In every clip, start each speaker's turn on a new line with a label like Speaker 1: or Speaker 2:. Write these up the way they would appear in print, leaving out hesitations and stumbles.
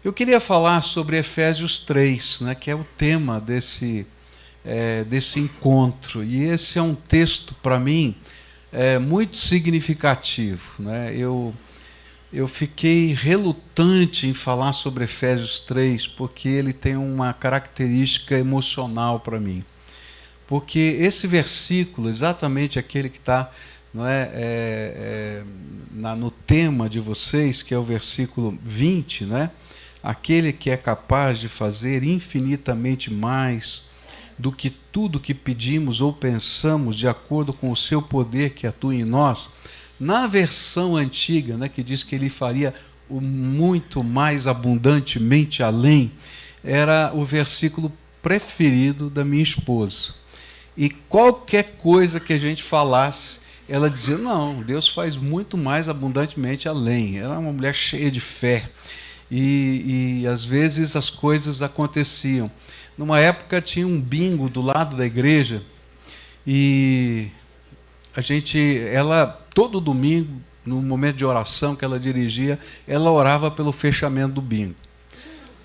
Speaker 1: Eu queria falar sobre Efésios 3, né, que é o tema desse encontro. E esse é um texto, para mim, muito significativo. Né? Eu fiquei relutante em falar sobre Efésios 3, porque ele tem uma característica emocional para mim. Porque esse versículo, exatamente aquele que está no tema de vocês, que é o versículo 20, né? Aquele que é capaz de fazer infinitamente mais do que tudo que pedimos ou pensamos, de acordo com o seu poder que atua em nós. Na versão antiga, né, que diz que ele faria o muito mais abundantemente além, era o versículo preferido da minha esposa. E qualquer coisa que a gente falasse, ela dizia, não, Deus faz muito mais abundantemente além. Ela é uma mulher cheia de fé. E às vezes as coisas aconteciam. Numa época tinha um bingo do lado da igreja e ela todo domingo, no momento de oração que ela dirigia, ela orava pelo fechamento do bingo,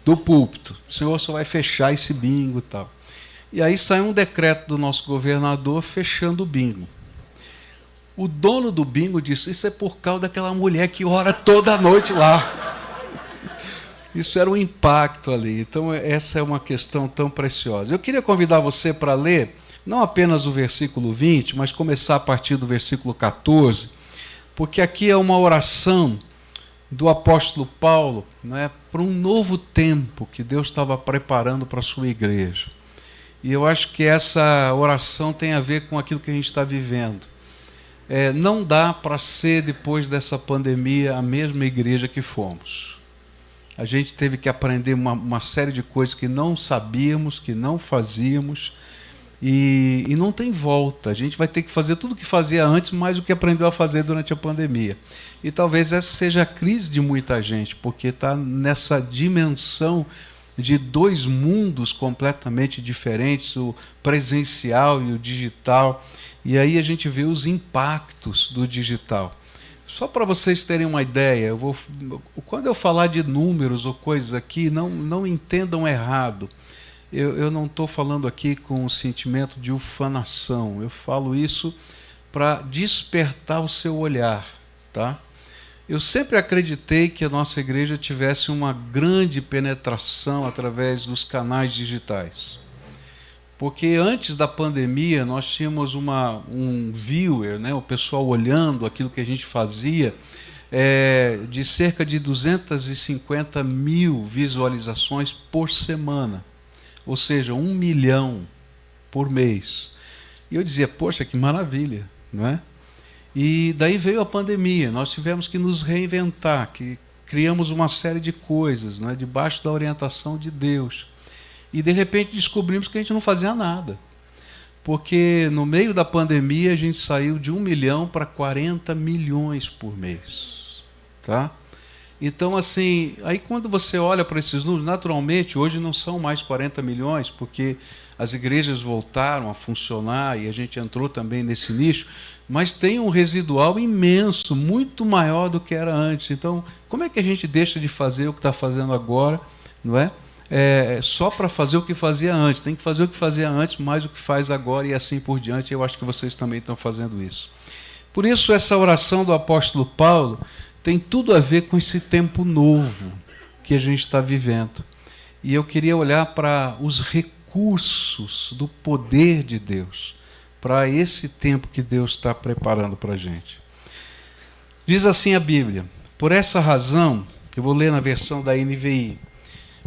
Speaker 1: do púlpito. O Senhor só vai fechar esse bingo e tal. E aí saiu um decreto do nosso governador fechando o bingo. O dono do bingo disse, isso é por causa daquela mulher que ora toda noite lá. Isso era um impacto ali. Então, essa é uma questão tão preciosa. Eu queria convidar você para ler, não apenas o versículo 20, mas começar a partir do versículo 14, porque aqui é uma oração do apóstolo Paulo, né, para um novo tempo que Deus estava preparando para a sua igreja. E eu acho que essa oração tem a ver com aquilo que a gente está vivendo. Não dá para ser, depois dessa pandemia, a mesma igreja que fomos. A gente teve que aprender uma série de coisas que não sabíamos, que não fazíamos, e não tem volta. A gente vai ter que fazer tudo o que fazia antes, mais o que aprendeu a fazer durante a pandemia. E talvez essa seja a crise de muita gente, porque está nessa dimensão de dois mundos completamente diferentes, o presencial e o digital, e aí a gente vê os impactos do digital. Só para vocês terem uma ideia, quando eu falar de números ou coisas aqui, não entendam errado. Eu não estou falando aqui com o sentimento de ufanação, eu falo isso para despertar o seu olhar. Tá? Eu sempre acreditei que a nossa igreja tivesse uma grande penetração através dos canais digitais. Porque antes da pandemia nós tínhamos um viewer, né, o pessoal olhando aquilo que a gente fazia, de cerca de 250 mil visualizações por semana. Ou seja, 1 milhão por mês. E eu dizia, poxa, que maravilha, não é? E daí veio a pandemia, nós tivemos que nos reinventar, que criamos uma série de coisas, né, debaixo da orientação de Deus. E de repente descobrimos que a gente não fazia nada. Porque no meio da pandemia a gente saiu de 1 milhão para 40 milhões por mês. Tá? Então, assim, aí quando você olha para esses números, naturalmente, hoje não são mais 40 milhões, porque as igrejas voltaram a funcionar e a gente entrou também nesse nicho, mas tem um residual imenso, muito maior do que era antes. Então, como é que a gente deixa de fazer o que está fazendo agora, não é? Só para fazer o que fazia antes? Tem que fazer o que fazia antes, mais o que faz agora e assim por diante. Eu acho que vocês também estão fazendo isso. Por isso, essa oração do apóstolo Paulo tem tudo a ver com esse tempo novo que a gente está vivendo. E eu queria olhar para os recursos do poder de Deus, para esse tempo que Deus está preparando para a gente. Diz assim a Bíblia, por essa razão, eu vou ler na versão da NVI,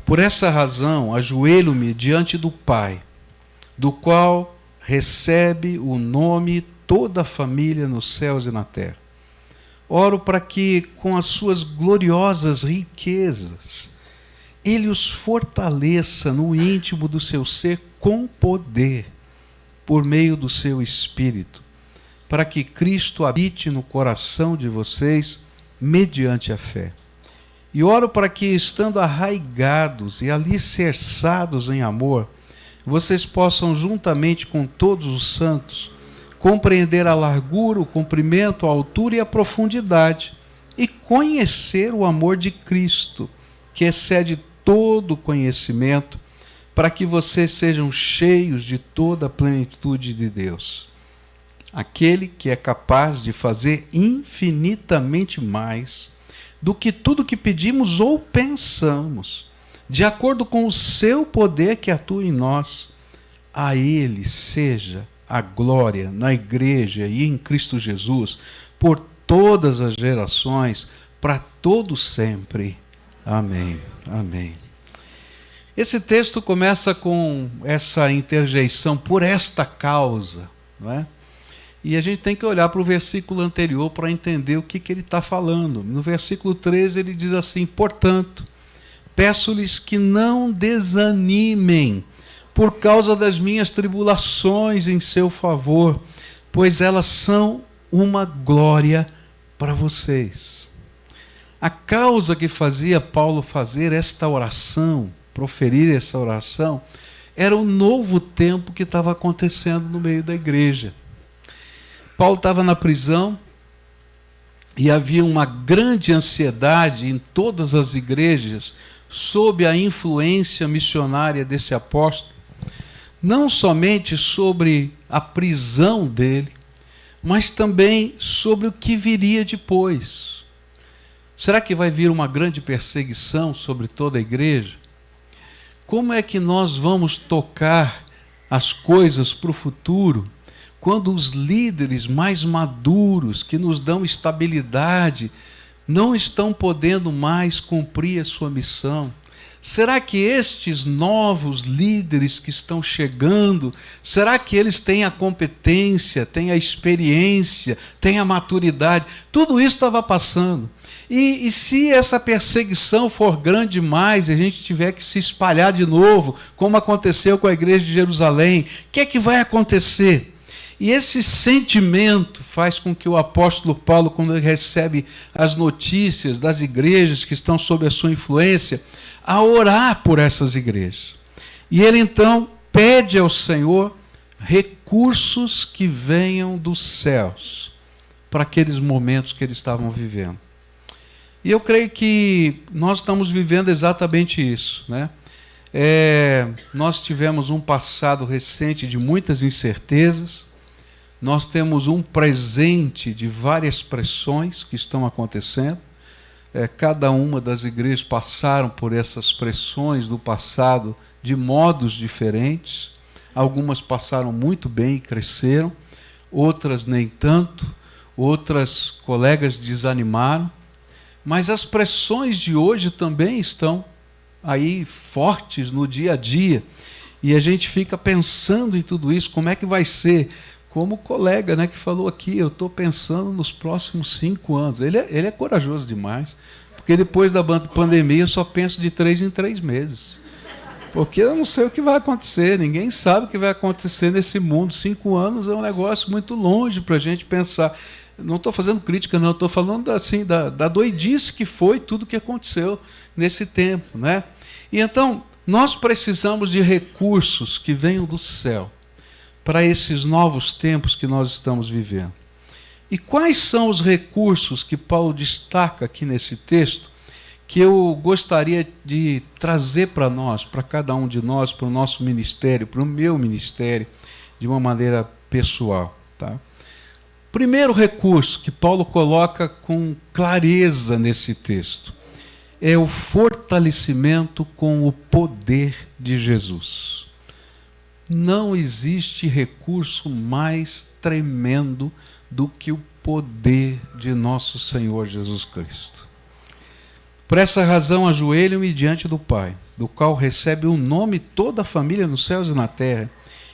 Speaker 1: por essa razão ajoelho-me diante do Pai, do qual recebe o nome toda a família nos céus e na terra. Oro para que, com as suas gloriosas riquezas, Ele os fortaleça no íntimo do seu ser com poder, por meio do seu Espírito, para que Cristo habite no coração de vocês mediante a fé. E oro para que, estando arraigados e alicerçados em amor, vocês possam, juntamente com todos os santos, compreender a largura, o comprimento, a altura e a profundidade, e conhecer o amor de Cristo, que excede todo conhecimento, para que vocês sejam cheios de toda a plenitude de Deus. Aquele que é capaz de fazer infinitamente mais do que tudo que pedimos ou pensamos, de acordo com o seu poder que atua em nós. A Ele seja a glória na Igreja e em Cristo Jesus, por todas as gerações, para todo sempre. Amém. Amém. Esse texto começa com essa interjeição, por esta causa, não é? E a gente tem que olhar para o versículo anterior para entender o que ele está falando. No versículo 13 ele diz assim: portanto, peço-lhes que não desanimem por causa das minhas tribulações em seu favor, pois elas são uma glória para vocês. A causa que fazia Paulo fazer esta oração, proferir essa oração, era o novo tempo que estava acontecendo no meio da igreja. Paulo estava na prisão e havia uma grande ansiedade em todas as igrejas sob a influência missionária desse apóstolo, não somente sobre a prisão dele, mas também sobre o que viria depois. Será que vai vir uma grande perseguição sobre toda a igreja? Como é que nós vamos tocar as coisas para o futuro quando os líderes mais maduros, que nos dão estabilidade, não estão podendo mais cumprir a sua missão? Será que estes novos líderes que estão chegando, será que eles têm a competência, têm a experiência, têm a maturidade? Tudo isso estava passando. E se essa perseguição for grande demais e a gente tiver que se espalhar de novo, como aconteceu com a igreja de Jerusalém, o que é que vai acontecer? E esse sentimento faz com que o apóstolo Paulo, quando ele recebe as notícias das igrejas que estão sob a sua influência, a orar por essas igrejas. E ele então pede ao Senhor recursos que venham dos céus para aqueles momentos que eles estavam vivendo. E eu creio que nós estamos vivendo exatamente isso, né? Nós tivemos um passado recente de muitas incertezas. Nós temos um presente de várias pressões que estão acontecendo. Cada uma das igrejas passaram por essas pressões do passado de modos diferentes. Algumas passaram muito bem e cresceram, outras nem tanto, outras colegas desanimaram. Mas as pressões de hoje também estão aí fortes no dia a dia. E a gente fica pensando em tudo isso, como é que vai ser? Como o colega, né, que falou aqui, eu estou pensando nos próximos 5 anos. Ele é corajoso demais, porque depois da pandemia eu só penso de 3 em 3 meses. Porque eu não sei o que vai acontecer, ninguém sabe o que vai acontecer nesse mundo. 5 anos é um negócio muito longe para a gente pensar. Não estou fazendo crítica, não, estou falando assim, da doidice que foi tudo que aconteceu nesse tempo, né? E então, nós precisamos de recursos que venham do céu para esses novos tempos que nós estamos vivendo. E quais são os recursos que Paulo destaca aqui nesse texto, que eu gostaria de trazer para nós, para cada um de nós, para o nosso ministério, para o meu ministério, de uma maneira pessoal, tá? Primeiro recurso que Paulo coloca com clareza nesse texto é o fortalecimento com o poder de Jesus. Não existe recurso mais tremendo do que o poder de nosso Senhor Jesus Cristo. Por essa razão, ajoelho-me diante do Pai, do qual recebe o nome toda a família nos céus e na terra,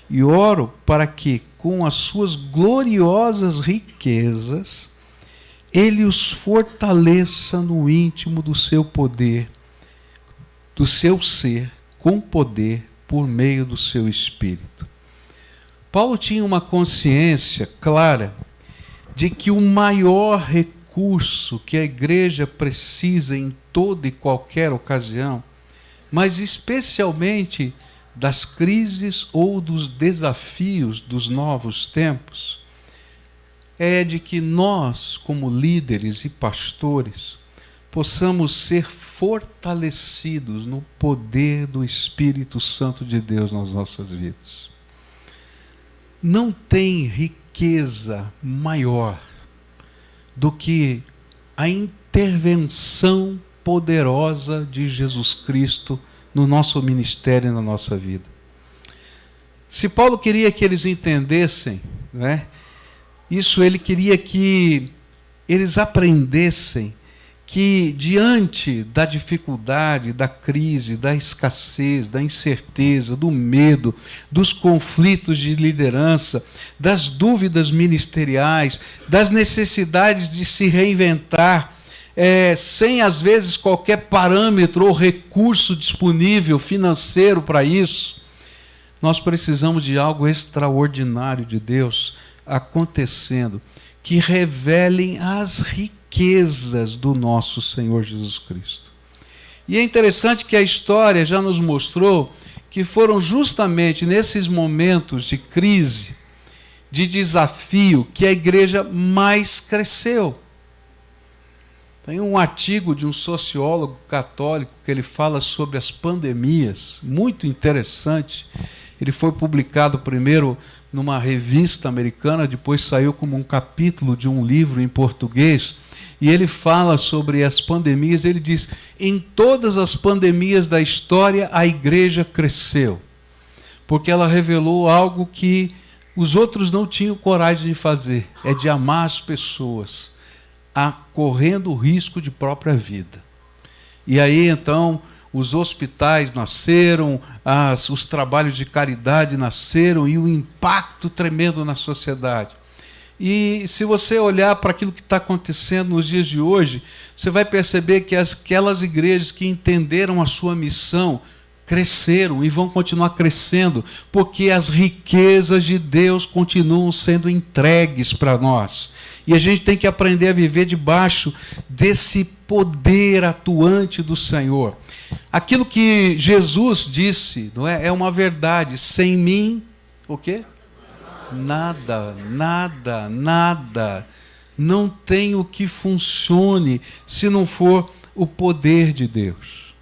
Speaker 1: e oro para que, com as suas gloriosas riquezas, Ele os fortaleça no íntimo do seu poder, do seu ser, com poder, por meio do seu Espírito. Paulo tinha uma consciência clara de que o maior recurso que a igreja precisa em toda e qualquer ocasião, mas especialmente das crises ou dos desafios dos novos tempos, é de que nós, como líderes e pastores, possamos ser fortalecidos no poder do Espírito Santo de Deus nas nossas vidas. Não tem riqueza maior do que a intervenção poderosa de Jesus Cristo no nosso ministério e na nossa vida. Se Paulo queria que eles entendessem, né, isso, ele queria que eles aprendessem que diante da dificuldade, da crise, da escassez, da incerteza, do medo, dos conflitos de liderança, das dúvidas ministeriais, das necessidades de se reinventar, sem às vezes qualquer parâmetro ou recurso disponível financeiro para isso, nós precisamos de algo extraordinário de Deus acontecendo, que revelem as riquezas do nosso Senhor Jesus Cristo. E é interessante que a história já nos mostrou que foram justamente nesses momentos de crise, de desafio, que a igreja mais cresceu. Tem um artigo de um sociólogo católico que ele fala sobre as pandemias, muito interessante. Ele foi publicado primeiro numa revista americana, depois saiu como um capítulo de um livro em português, e ele fala sobre as pandemias. Ele diz: em todas as pandemias da história, a igreja cresceu, porque ela revelou algo que os outros não tinham coragem de fazer, é de amar as pessoas, correndo o risco de própria vida. E aí, então, os hospitais nasceram, os trabalhos de caridade nasceram, e o impacto tremendo na sociedade. E se você olhar para aquilo que está acontecendo nos dias de hoje, você vai perceber que aquelas igrejas que entenderam a sua missão cresceram e vão continuar crescendo, porque as riquezas de Deus continuam sendo entregues para nós. E a gente tem que aprender a viver debaixo desse poder atuante do Senhor. Aquilo que Jesus disse, não é? É uma verdade: sem mim, o quê? Nada, nada, nada. Não tem o que funcione se não for o poder de Deus.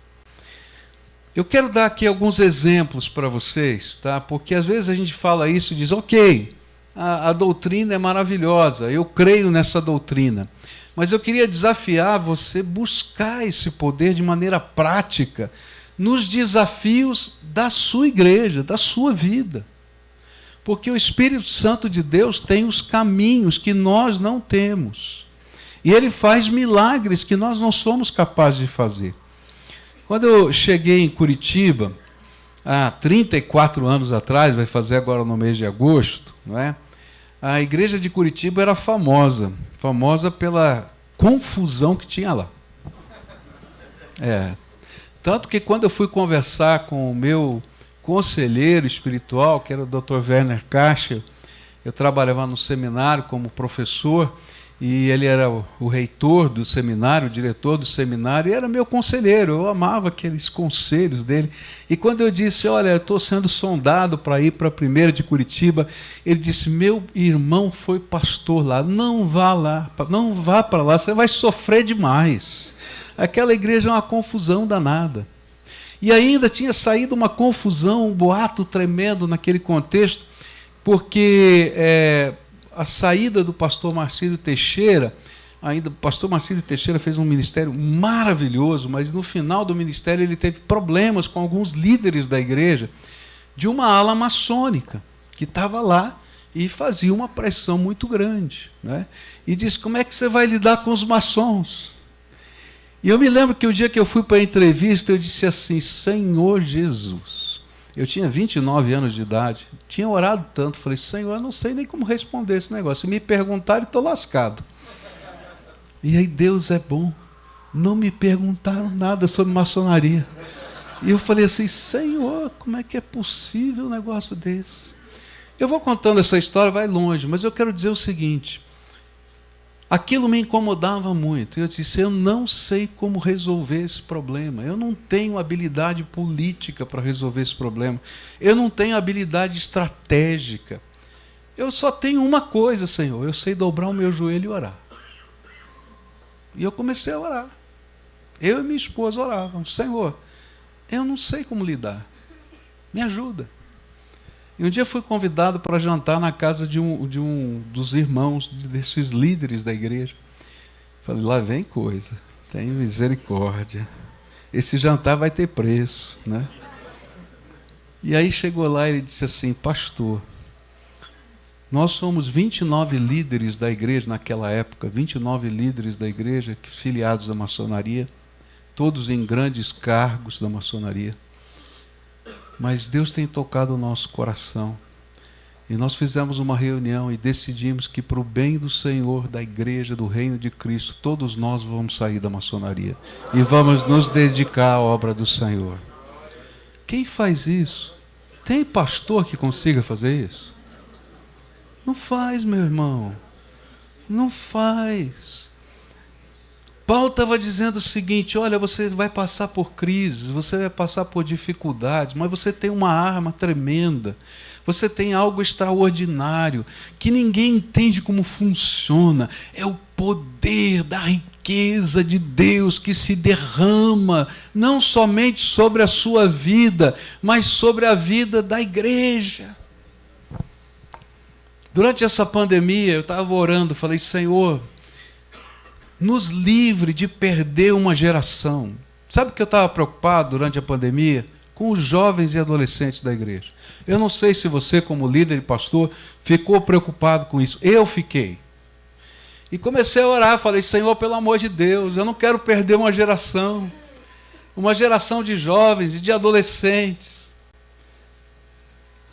Speaker 1: Eu quero dar aqui alguns exemplos para vocês, tá? Porque às vezes a gente fala isso e diz: ok, a doutrina é maravilhosa, eu creio nessa doutrina. Mas eu queria desafiar você a buscar esse poder de maneira prática nos desafios da sua igreja, da sua vida. Porque o Espírito Santo de Deus tem os caminhos que nós não temos. E ele faz milagres que nós não somos capazes de fazer. Quando eu cheguei em Curitiba, há 34 anos atrás, vai fazer agora no mês de agosto, não é? A igreja de Curitiba era famosa pela confusão que tinha lá. Tanto que quando eu fui conversar com o meu conselheiro espiritual, que era o Dr. Werner Kascher, eu trabalhava no seminário como professor, e ele era o reitor do seminário, o diretor do seminário, e era meu conselheiro. Eu amava aqueles conselhos dele. E quando eu disse: olha, eu estou sendo sondado para ir para a primeira de Curitiba, ele disse: meu irmão foi pastor lá, não vá lá, não vá para lá, você vai sofrer demais. Aquela igreja é uma confusão danada. E ainda tinha saído uma confusão, um boato tremendo naquele contexto, porque a saída do pastor Marcílio Teixeira, o pastor Marcílio Teixeira fez um ministério maravilhoso, mas no final do ministério ele teve problemas com alguns líderes da igreja, de uma ala maçônica, que estava lá e fazia uma pressão muito grande, né? E disse: como é que você vai lidar com os maçons? E eu me lembro que o dia que eu fui para a entrevista, eu disse assim: Senhor Jesus, eu tinha 29 anos de idade, tinha orado tanto, falei: Senhor, eu não sei nem como responder esse negócio. Se me perguntaram, estou lascado. E aí Deus é bom, não me perguntaram nada sobre maçonaria. E eu falei assim: Senhor, como é que é possível um negócio desse? Eu vou contando essa história, vai longe, mas eu quero dizer o seguinte: aquilo me incomodava muito. Eu disse: eu não sei como resolver esse problema. Eu não tenho habilidade política para resolver esse problema. Eu não tenho habilidade estratégica. Eu só tenho uma coisa, Senhor: eu sei dobrar o meu joelho e orar. E eu comecei a orar. Eu e minha esposa orávamos: Senhor, eu não sei como lidar, me ajuda. E um dia fui convidado para jantar na casa de um dos irmãos, desses líderes da igreja. Falei: lá vem coisa, tem misericórdia. Esse jantar vai ter preço, né? E aí chegou lá e ele disse assim: pastor, nós somos 29 líderes da igreja naquela época, 29 líderes da igreja filiados à maçonaria, todos em grandes cargos da maçonaria. Mas Deus tem tocado o nosso coração. E nós fizemos uma reunião e decidimos que, para o bem do Senhor, da igreja, do reino de Cristo, todos nós vamos sair da maçonaria e vamos nos dedicar à obra do Senhor. Quem faz isso? Tem pastor que consiga fazer isso? Não faz, meu irmão. Não faz. Paulo estava dizendo o seguinte: olha, você vai passar por crises, você vai passar por dificuldades, mas você tem uma arma tremenda, você tem algo extraordinário, que ninguém entende como funciona. É o poder da riqueza de Deus que se derrama, não somente sobre a sua vida, mas sobre a vida da igreja. Durante essa pandemia, eu estava orando, falei: Senhor, nos livre de perder uma geração. Sabe o que eu estava preocupado durante a pandemia? Com os jovens e adolescentes da igreja. Eu não sei se você, como líder e pastor, ficou preocupado com isso. Eu fiquei. E comecei a orar, falei: Senhor, pelo amor de Deus, eu não quero perder uma geração de jovens e de adolescentes.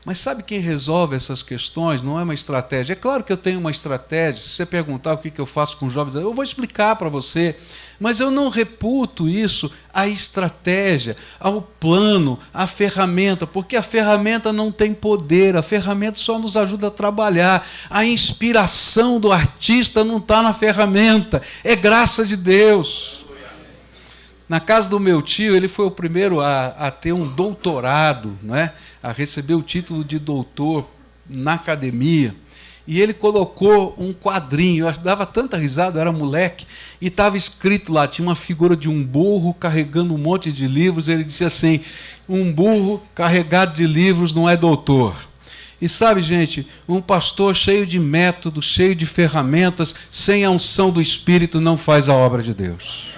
Speaker 1: Mas sabe quem resolve essas questões? Não é uma estratégia. É claro que eu tenho uma estratégia. Se você perguntar o que eu faço com jovens, eu vou explicar para você. Mas eu não reputo isso à estratégia, ao plano, à ferramenta, porque a ferramenta não tem poder, a ferramenta só nos ajuda a trabalhar. A inspiração do artista não está na ferramenta, é graça de Deus. Na casa do meu tio, ele foi o primeiro a ter um doutorado, não é? A receber o título de doutor na academia. E ele colocou um quadrinho, eu dava tanta risada, eu era moleque, e estava escrito lá, tinha uma figura de um burro carregando um monte de livros, ele disse assim: um burro carregado de livros não é doutor. E sabe, gente, um pastor cheio de métodos, cheio de ferramentas, sem a unção do Espírito, não faz a obra de Deus.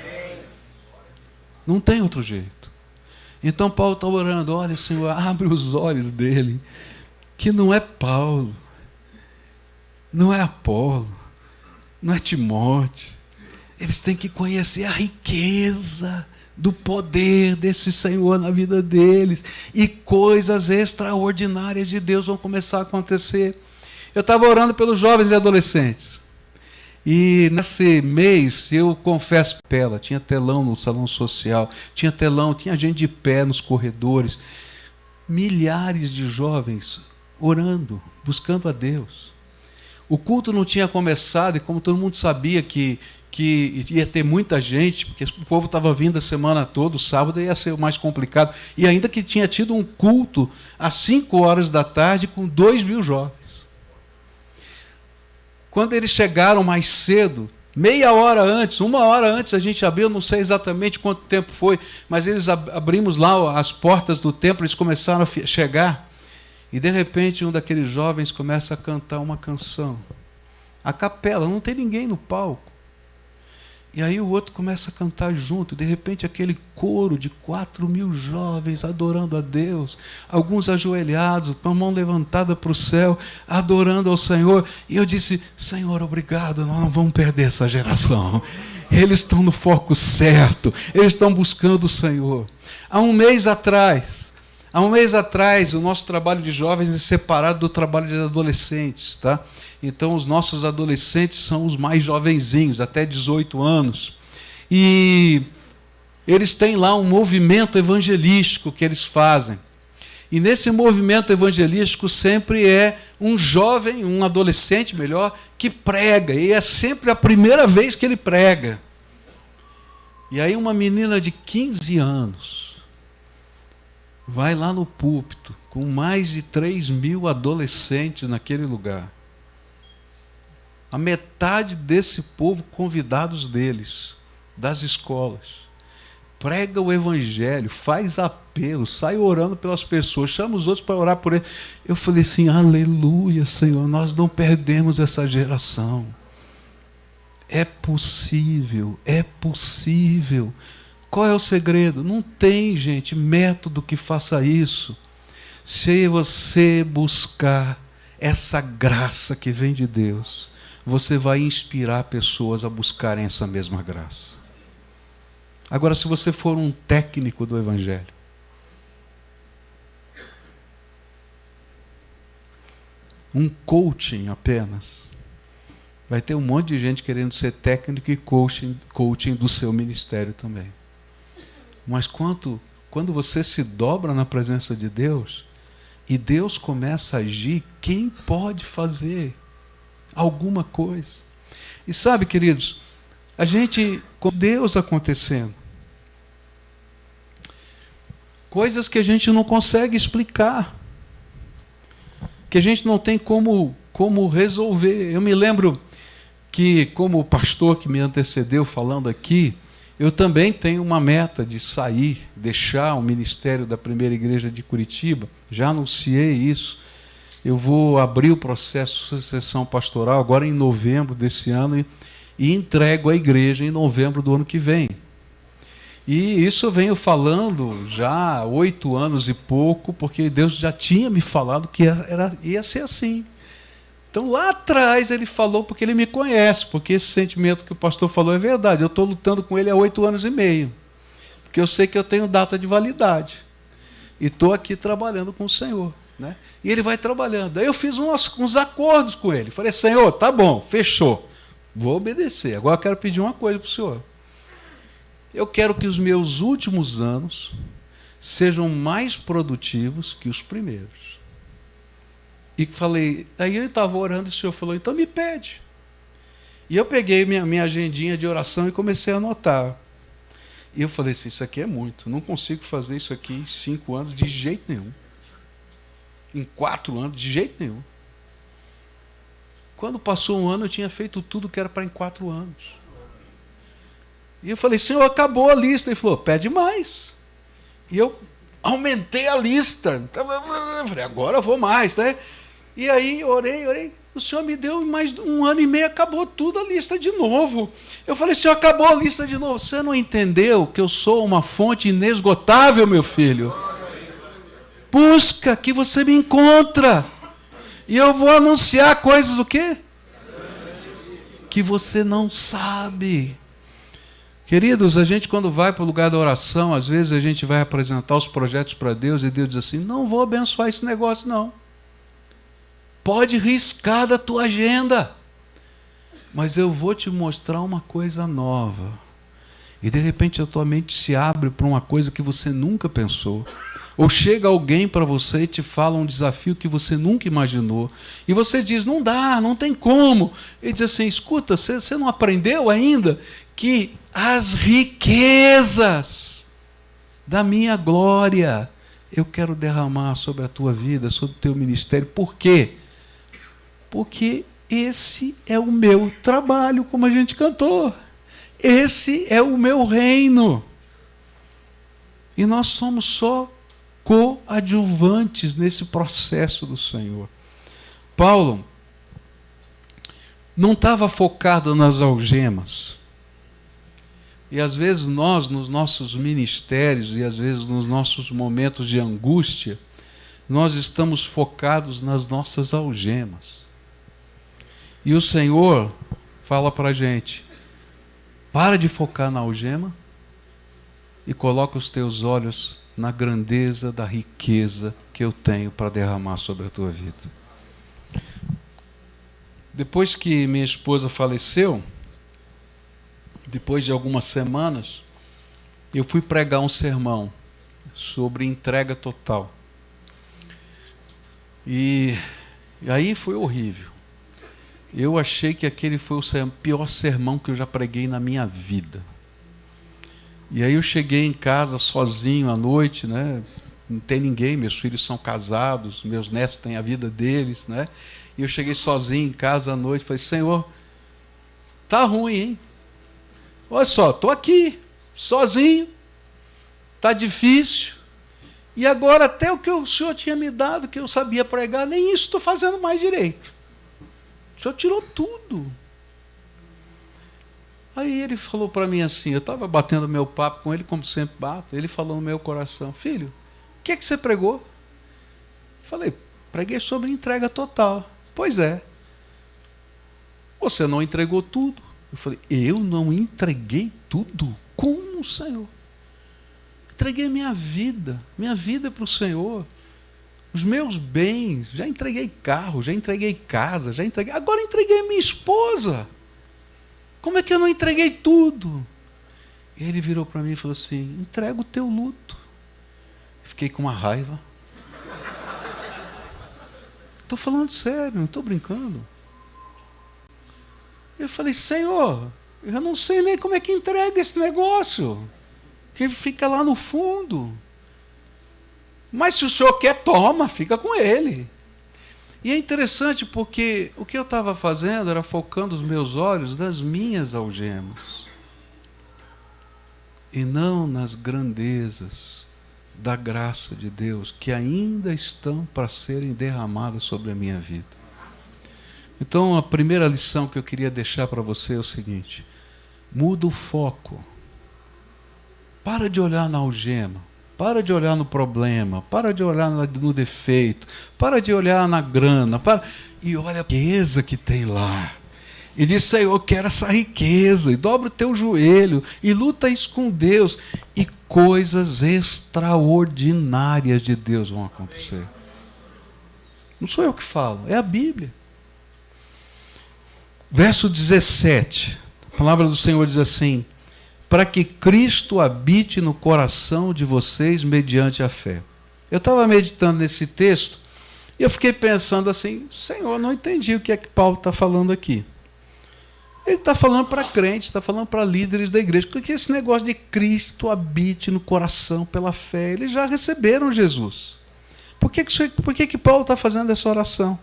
Speaker 1: Não tem outro jeito. Então Paulo está orando: olha, Senhor, abre os olhos dele, que não é Paulo, não é Apolo, não é Timóteo. Eles têm que conhecer a riqueza do poder desse Senhor na vida deles, e coisas extraordinárias de Deus vão começar a acontecer. Eu estava orando pelos jovens e adolescentes. E nesse mês, eu confesso, tinha telão no salão social, tinha gente de pé nos corredores, milhares de jovens orando, buscando a Deus. O culto não tinha começado, e como todo mundo sabia que ia ter muita gente, porque o povo estava vindo a semana toda, o sábado ia ser o mais complicado, e ainda que tinha tido um culto às 5 horas da tarde com 2.000 jovens. Quando eles chegaram mais cedo, meia hora antes, 1 hora antes, a gente abriu, não sei exatamente quanto tempo foi, mas eles abrimos lá as portas do templo, eles começaram a chegar, e de repente um daqueles jovens começa a cantar uma canção. A capela, não tem ninguém no palco. E aí o outro começa a cantar junto, de repente aquele coro de 4.000 jovens adorando a Deus, alguns ajoelhados, com a mão levantada para o céu, adorando ao Senhor. E eu disse: Senhor, obrigado, nós não vamos perder essa geração. Eles estão no foco certo, eles estão buscando o Senhor. Há um mês atrás, o nosso trabalho de jovens é separado do trabalho de adolescentes, tá? Então, os nossos adolescentes são os mais jovenzinhos, até 18 anos. E eles têm lá um movimento evangelístico que eles fazem. E nesse movimento evangelístico sempre é um jovem, um adolescente melhor, que prega. E é sempre a primeira vez que ele prega. E aí uma menina de 15 anos vai lá no púlpito, com mais de 3.000 adolescentes naquele lugar. A metade desse povo convidados deles, das escolas. prega o evangelho, faz apelo, sai orando pelas pessoas, chama os outros para orar por ele. Eu falei assim, aleluia, Senhor, nós não perdemos essa geração. É possível, é possível. Qual é o segredo? Não tem, gente, método que faça isso. Se você buscar essa graça que vem de Deus, você vai inspirar pessoas a buscarem essa mesma graça. Agora, se você for um técnico do Evangelho, um coaching apenas, vai ter um monte de gente querendo ser técnico e coaching do seu ministério também. Mas quando você se dobra na presença de Deus, e Deus começa a agir, quem pode fazer alguma coisa? E sabe, queridos, a gente, com Deus acontecendo, coisas que a gente não consegue explicar, que a gente não tem como resolver. Eu me lembro que, como o pastor que me antecedeu falando aqui, eu também tenho uma meta de sair, deixar o ministério da Primeira Igreja de Curitiba. Já anunciei isso. Eu vou abrir o processo de sucessão pastoral agora em novembro desse ano e entrego a igreja em novembro do ano que vem. E isso eu venho falando já há 8 anos e pouco, porque Deus já tinha me falado que ia ser assim. Então lá atrás ele falou porque ele me conhece, porque esse sentimento que o pastor falou é verdade. Eu estou lutando com ele há 8 anos e meio, porque eu sei que eu tenho data de validade. E estou aqui trabalhando com o Senhor. Né? E ele vai trabalhando. Aí eu fiz uns acordos com ele. Falei, Senhor, tá bom, fechou. Vou obedecer. Agora eu quero pedir uma coisa para o Senhor. Eu quero que os meus últimos anos sejam mais produtivos que os primeiros. E falei, aí eu estava orando e o Senhor falou, então me pede. E eu peguei minha agendinha de oração e comecei a anotar. E eu falei assim, isso aqui é muito, não consigo fazer isso aqui em 5 anos de jeito nenhum. Em 4 anos, de jeito nenhum. Quando passou 1 ano, eu tinha feito tudo que era para em 4 anos. E eu falei, Senhor, acabou a lista. Ele falou, pede mais. E eu aumentei a lista. Eu falei, agora eu vou mais, né? E aí, orei. O Senhor me deu mais 1 ano e meio, acabou tudo a lista de novo. Eu falei, Senhor, acabou a lista de novo. Você não entendeu que eu sou uma fonte inesgotável, meu filho? Busca que você me encontra. E eu vou anunciar coisas o quê? Que você não sabe. Queridos, a gente quando vai para o lugar da oração, às vezes a gente vai apresentar os projetos para Deus e Deus diz assim, não vou abençoar esse negócio não. Pode riscar da tua agenda. Mas eu vou te mostrar uma coisa nova. E de repente a tua mente se abre para uma coisa que você nunca pensou. Ou chega alguém para você e te fala um desafio que você nunca imaginou. E você diz, não dá, não tem como. Ele diz assim, escuta, você não aprendeu ainda que as riquezas da minha glória eu quero derramar sobre a tua vida, sobre o teu ministério. Por quê? Porque esse é o meu trabalho, como a gente cantou. Esse é o meu reino. E nós somos só coadjuvantes nesse processo do Senhor. Paulo não estava focado nas algemas. E às vezes nós, nos nossos ministérios, e às vezes nos nossos momentos de angústia, nós estamos focados nas nossas algemas. E o Senhor fala para a gente, para de focar na algema e coloca os teus olhos na grandeza da riqueza que eu tenho para derramar sobre a tua vida. Depois que minha esposa faleceu, depois de algumas semanas, eu fui pregar um sermão sobre entrega total. E aí foi horrível. Eu achei que aquele foi o pior sermão que eu já preguei na minha vida. E aí eu cheguei em casa sozinho à noite, né? Não tem ninguém, meus filhos são casados, meus netos têm a vida deles, né? E eu cheguei sozinho em casa à noite, falei, Senhor, tá ruim, hein? Olha só, estou aqui, sozinho, está difícil. E agora até o que o Senhor tinha me dado, que eu sabia pregar, nem isso estou fazendo mais direito. O Senhor tirou tudo. Aí ele falou para mim assim, eu estava batendo meu papo com ele, como sempre bato, ele falou no meu coração, filho, o que é que você pregou? Eu falei, preguei sobre entrega total. Pois é. Você não entregou tudo. Eu falei, eu não entreguei tudo? Como, Senhor? Entreguei minha vida para o Senhor, os meus bens, já entreguei carro, já entreguei casa, agora entreguei minha esposa. Como é que eu não entreguei tudo? E ele virou para mim e falou assim, entrega o teu luto. Fiquei com uma raiva. Estou falando sério, não estou brincando. Eu falei, Senhor, eu não sei nem como é que entrega esse negócio, que fica lá no fundo. Mas se o Senhor quer, toma, fica com ele. E é interessante porque o que eu estava fazendo era focando os meus olhos nas minhas algemas e não nas grandezas da graça de Deus que ainda estão para serem derramadas sobre a minha vida. Então a primeira lição que eu queria deixar para você é o seguinte: muda o foco. Para de olhar na algema, para de olhar no problema, para de olhar no defeito, para de olhar na grana, e olha a riqueza que tem lá. E diz, Senhor, eu quero essa riqueza, e dobra o teu joelho, e luta isso com Deus, e coisas extraordinárias de Deus vão acontecer. Não sou eu que falo, é a Bíblia. Verso 17, a palavra do Senhor diz assim, para que Cristo habite no coração de vocês mediante a fé. Eu estava meditando nesse texto e eu fiquei pensando assim, Senhor, não entendi o que é que Paulo está falando aqui. Ele está falando para crentes, está falando para líderes da igreja, porque esse negócio de Cristo habite no coração pela fé, eles já receberam Jesus. Por que Paulo está fazendo essa oração?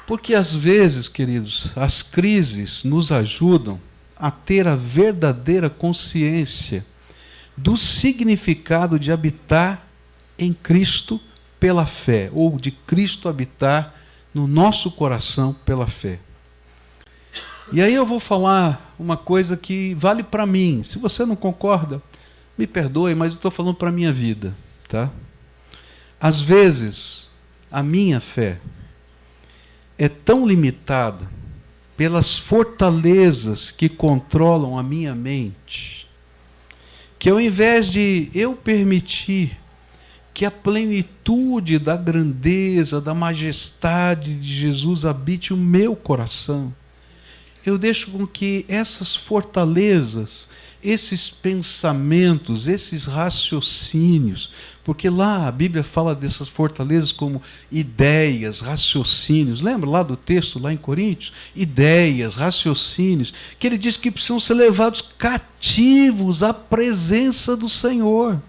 Speaker 1: Porque às vezes, queridos, as crises nos ajudam a ter a verdadeira consciência do significado de habitar em Cristo pela fé, ou de Cristo habitar no nosso coração pela fé. E aí eu vou falar uma coisa que vale para mim. Se você não concorda, me perdoe, mas eu estou falando para a minha vida, tá? Às vezes, a minha fé é tão limitada pelas fortalezas que controlam a minha mente, que ao invés de eu permitir que a plenitude da grandeza, da majestade de Jesus habite o meu coração, eu deixo com que essas fortalezas, esses pensamentos, esses raciocínios, porque lá a Bíblia fala dessas fortalezas como ideias, raciocínios. Lembra lá do texto, lá em Coríntios? Ideias, raciocínios, que ele diz que precisam ser levados cativos à presença do Senhor.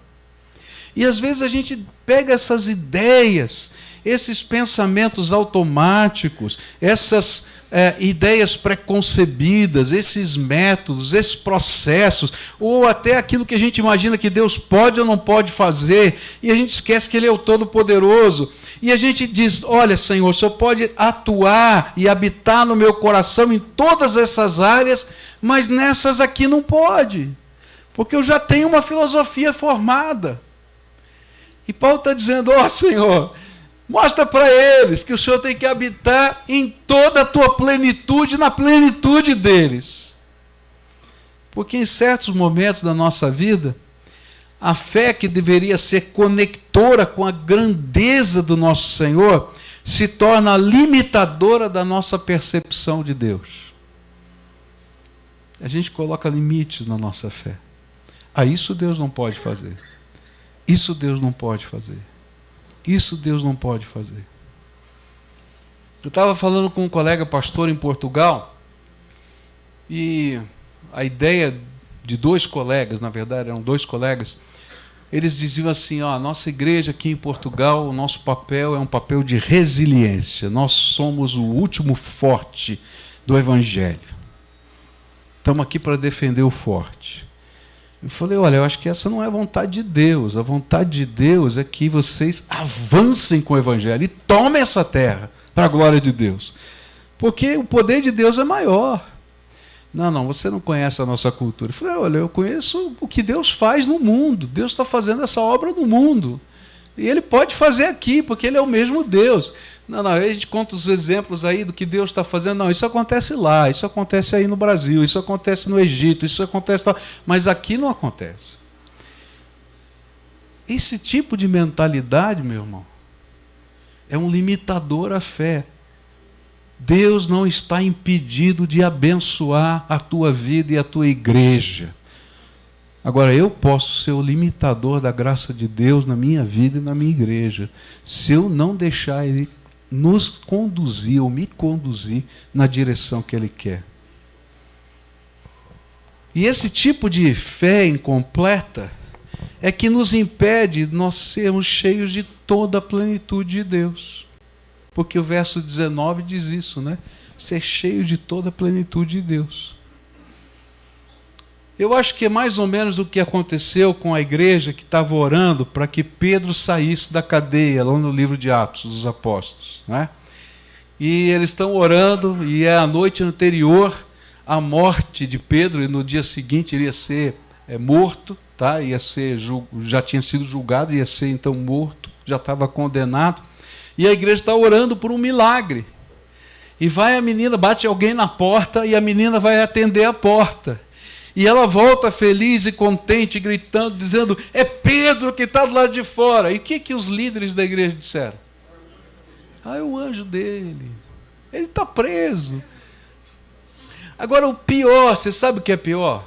Speaker 1: E às vezes a gente pega essas ideias, esses pensamentos automáticos, essas ideias preconcebidas, esses métodos, esses processos, ou até aquilo que a gente imagina que Deus pode ou não pode fazer, e a gente esquece que Ele é o Todo-Poderoso. E a gente diz, olha, Senhor, o Senhor pode atuar e habitar no meu coração em todas essas áreas, mas nessas aqui não pode, porque eu já tenho uma filosofia formada. E Paulo está dizendo, ó Senhor, mostra para eles que o Senhor tem que habitar em toda a tua plenitude, na plenitude deles. Porque em certos momentos da nossa vida, a fé que deveria ser conectora com a grandeza do nosso Senhor, se torna limitadora da nossa percepção de Deus. A gente coloca limites na nossa fé. Isso Deus não pode fazer. Isso Deus não pode fazer. Isso Deus não pode fazer. Eu estava falando com um colega pastor em Portugal, e a ideia de dois colegas, na verdade eram dois colegas, eles diziam assim, a nossa igreja aqui em Portugal, o nosso papel é um papel de resiliência, nós somos o último forte do Evangelho. Estamos aqui para defender o forte. Eu falei, olha, eu acho que essa não é a vontade de Deus. A vontade de Deus é que vocês avancem com o Evangelho e tomem essa terra para a glória de Deus. Porque o poder de Deus é maior. Não, você não conhece a nossa cultura. Eu falei, olha, eu conheço o que Deus faz no mundo. Deus está fazendo essa obra no mundo. E Ele pode fazer aqui, porque Ele é o mesmo Deus. Não, a gente conta os exemplos aí do que Deus está fazendo. Não, isso acontece lá, isso acontece aí no Brasil, isso acontece no Egito, isso acontece... Mas aqui não acontece. Esse tipo de mentalidade, meu irmão, é um limitador à fé. Deus não está impedido de abençoar a tua vida e a tua igreja. Agora, eu posso ser o limitador da graça de Deus na minha vida e na minha igreja, se eu não deixar Ele nos conduzir ou me conduzir na direção que Ele quer. E esse tipo de fé incompleta é que nos impede de nós sermos cheios de toda a plenitude de Deus. Porque o verso 19 diz isso, né? Ser cheio de toda a plenitude de Deus. Eu acho que é mais ou menos o que aconteceu com a igreja que estava orando para que Pedro saísse da cadeia, lá no livro de Atos dos Apóstolos, né? E eles estão orando, e é a noite anterior à morte de Pedro, e no dia seguinte ele ia ser morto, tá? Já tinha sido julgado, ia ser então morto, já estava condenado. E a igreja está orando por um milagre. E vai a menina, bate alguém na porta, e a menina vai atender a porta. E ela volta feliz e contente, gritando, dizendo, é Pedro que está do lado de fora. E o que os líderes da igreja disseram? É o anjo dele. Ele está preso. Agora o pior, você sabe o que é pior?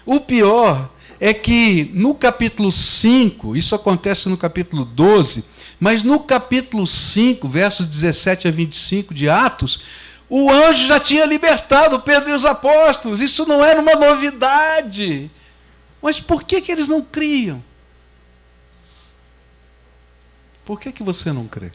Speaker 1: O pior é que no capítulo 5, isso acontece no capítulo 12, mas no capítulo 5, versos 17 a 25 de Atos, o anjo já tinha libertado Pedro e os apóstolos. Isso não era uma novidade. Mas por que eles não criam? Por que você não crê?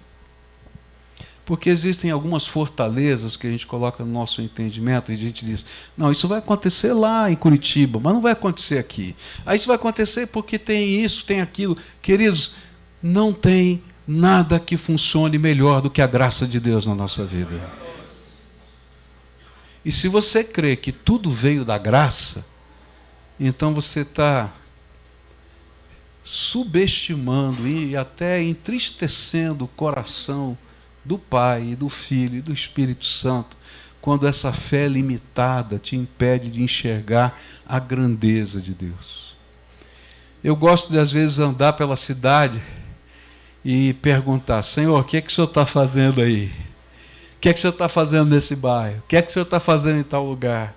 Speaker 1: Porque existem algumas fortalezas que a gente coloca no nosso entendimento e a gente diz, não, isso vai acontecer lá em Curitiba, mas não vai acontecer aqui. Aí isso vai acontecer porque tem isso, tem aquilo. Queridos, não tem nada que funcione melhor do que a graça de Deus na nossa vida. E se você crê que tudo veio da graça, então você está subestimando e até entristecendo o coração do Pai, do Filho e do Espírito Santo, quando essa fé limitada te impede de enxergar a grandeza de Deus. Eu gosto de, às vezes, andar pela cidade e perguntar, Senhor, o que é que o Senhor está fazendo aí? O que é que o Senhor está fazendo nesse bairro? O que é que o Senhor está fazendo em tal lugar?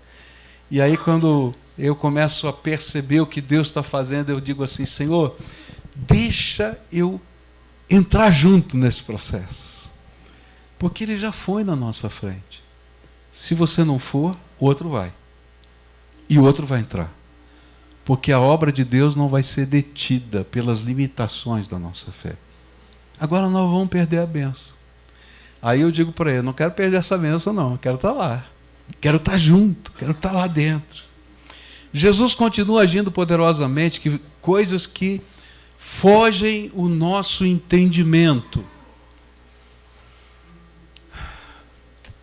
Speaker 1: E aí, quando eu começo a perceber o que Deus está fazendo, eu digo assim, Senhor, deixa eu entrar junto nesse processo. Porque Ele já foi na nossa frente. Se você não for, o outro vai. E o outro vai entrar. Porque a obra de Deus não vai ser detida pelas limitações da nossa fé. Agora nós vamos perder a bênção. Aí eu digo para ele, não quero perder essa bênção não, eu quero estar lá. Quero estar junto, quero estar lá dentro. Jesus continua agindo poderosamente, coisas que fogem o nosso entendimento.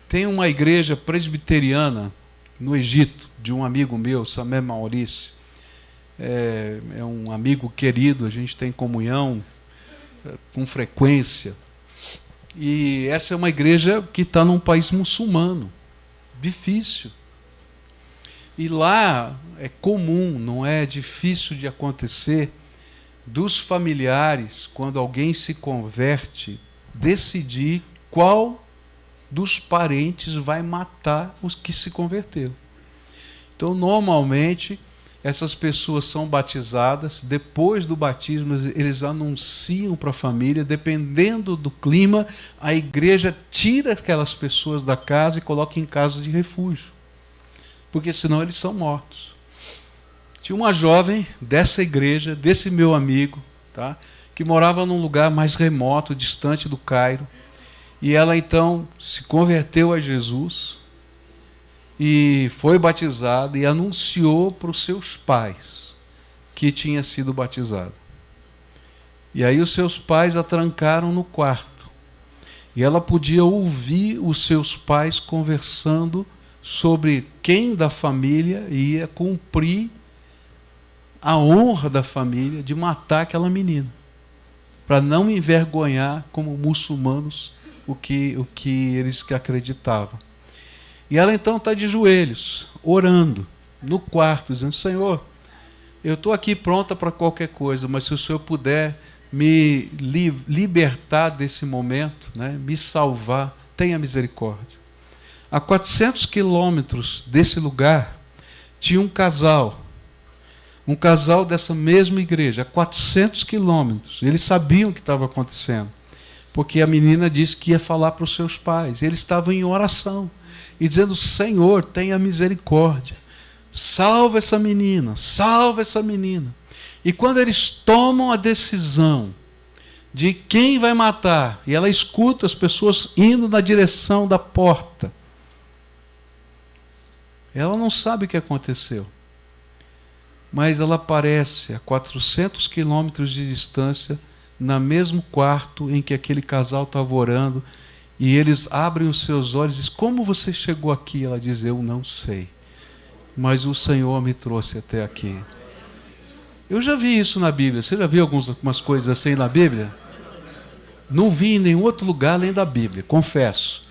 Speaker 1: Tem uma igreja presbiteriana no Egito, de um amigo meu, Samé Maurício. É um amigo querido, a gente tem comunhão com frequência. E essa é uma igreja que está num país muçulmano, difícil. E lá é comum, não é difícil de acontecer, dos familiares, quando alguém se converte, decidir qual dos parentes vai matar os que se converteram. Então, normalmente, essas pessoas são batizadas, depois do batismo eles anunciam para a família, dependendo do clima, a igreja tira aquelas pessoas da casa e coloca em casa de refúgio, porque senão eles são mortos. Tinha uma jovem dessa igreja, desse meu amigo, tá, que morava num lugar mais remoto, distante do Cairo, e ela então se converteu a Jesus, e foi batizada e anunciou para os seus pais que tinha sido batizada. E aí os seus pais a trancaram no quarto. E ela podia ouvir os seus pais conversando sobre quem da família ia cumprir a honra da família de matar aquela menina, para não envergonhar como muçulmanos o que eles acreditavam. E ela então está de joelhos, orando, no quarto, dizendo: Senhor, eu estou aqui pronta para qualquer coisa, mas se o Senhor puder me libertar desse momento, né, me salvar, tenha misericórdia. A 400 quilômetros desse lugar, tinha um casal dessa mesma igreja, a 400 quilômetros. Eles sabiam o que estava acontecendo, porque a menina disse que ia falar para os seus pais. Eles estavam em oração e dizendo: Senhor, tenha misericórdia, salva essa menina, salva essa menina. E quando eles tomam a decisão de quem vai matar, e ela escuta as pessoas indo na direção da porta, ela não sabe o que aconteceu, mas ela aparece a 400 quilômetros de distância, no mesmo quarto em que aquele casal estava orando, e eles abrem os seus olhos e dizem: como você chegou aqui? Ela diz: eu não sei, mas o Senhor me trouxe até aqui. Eu já vi isso na Bíblia. Você já viu algumas coisas assim na Bíblia? Não vi em nenhum outro lugar além da Bíblia, confesso.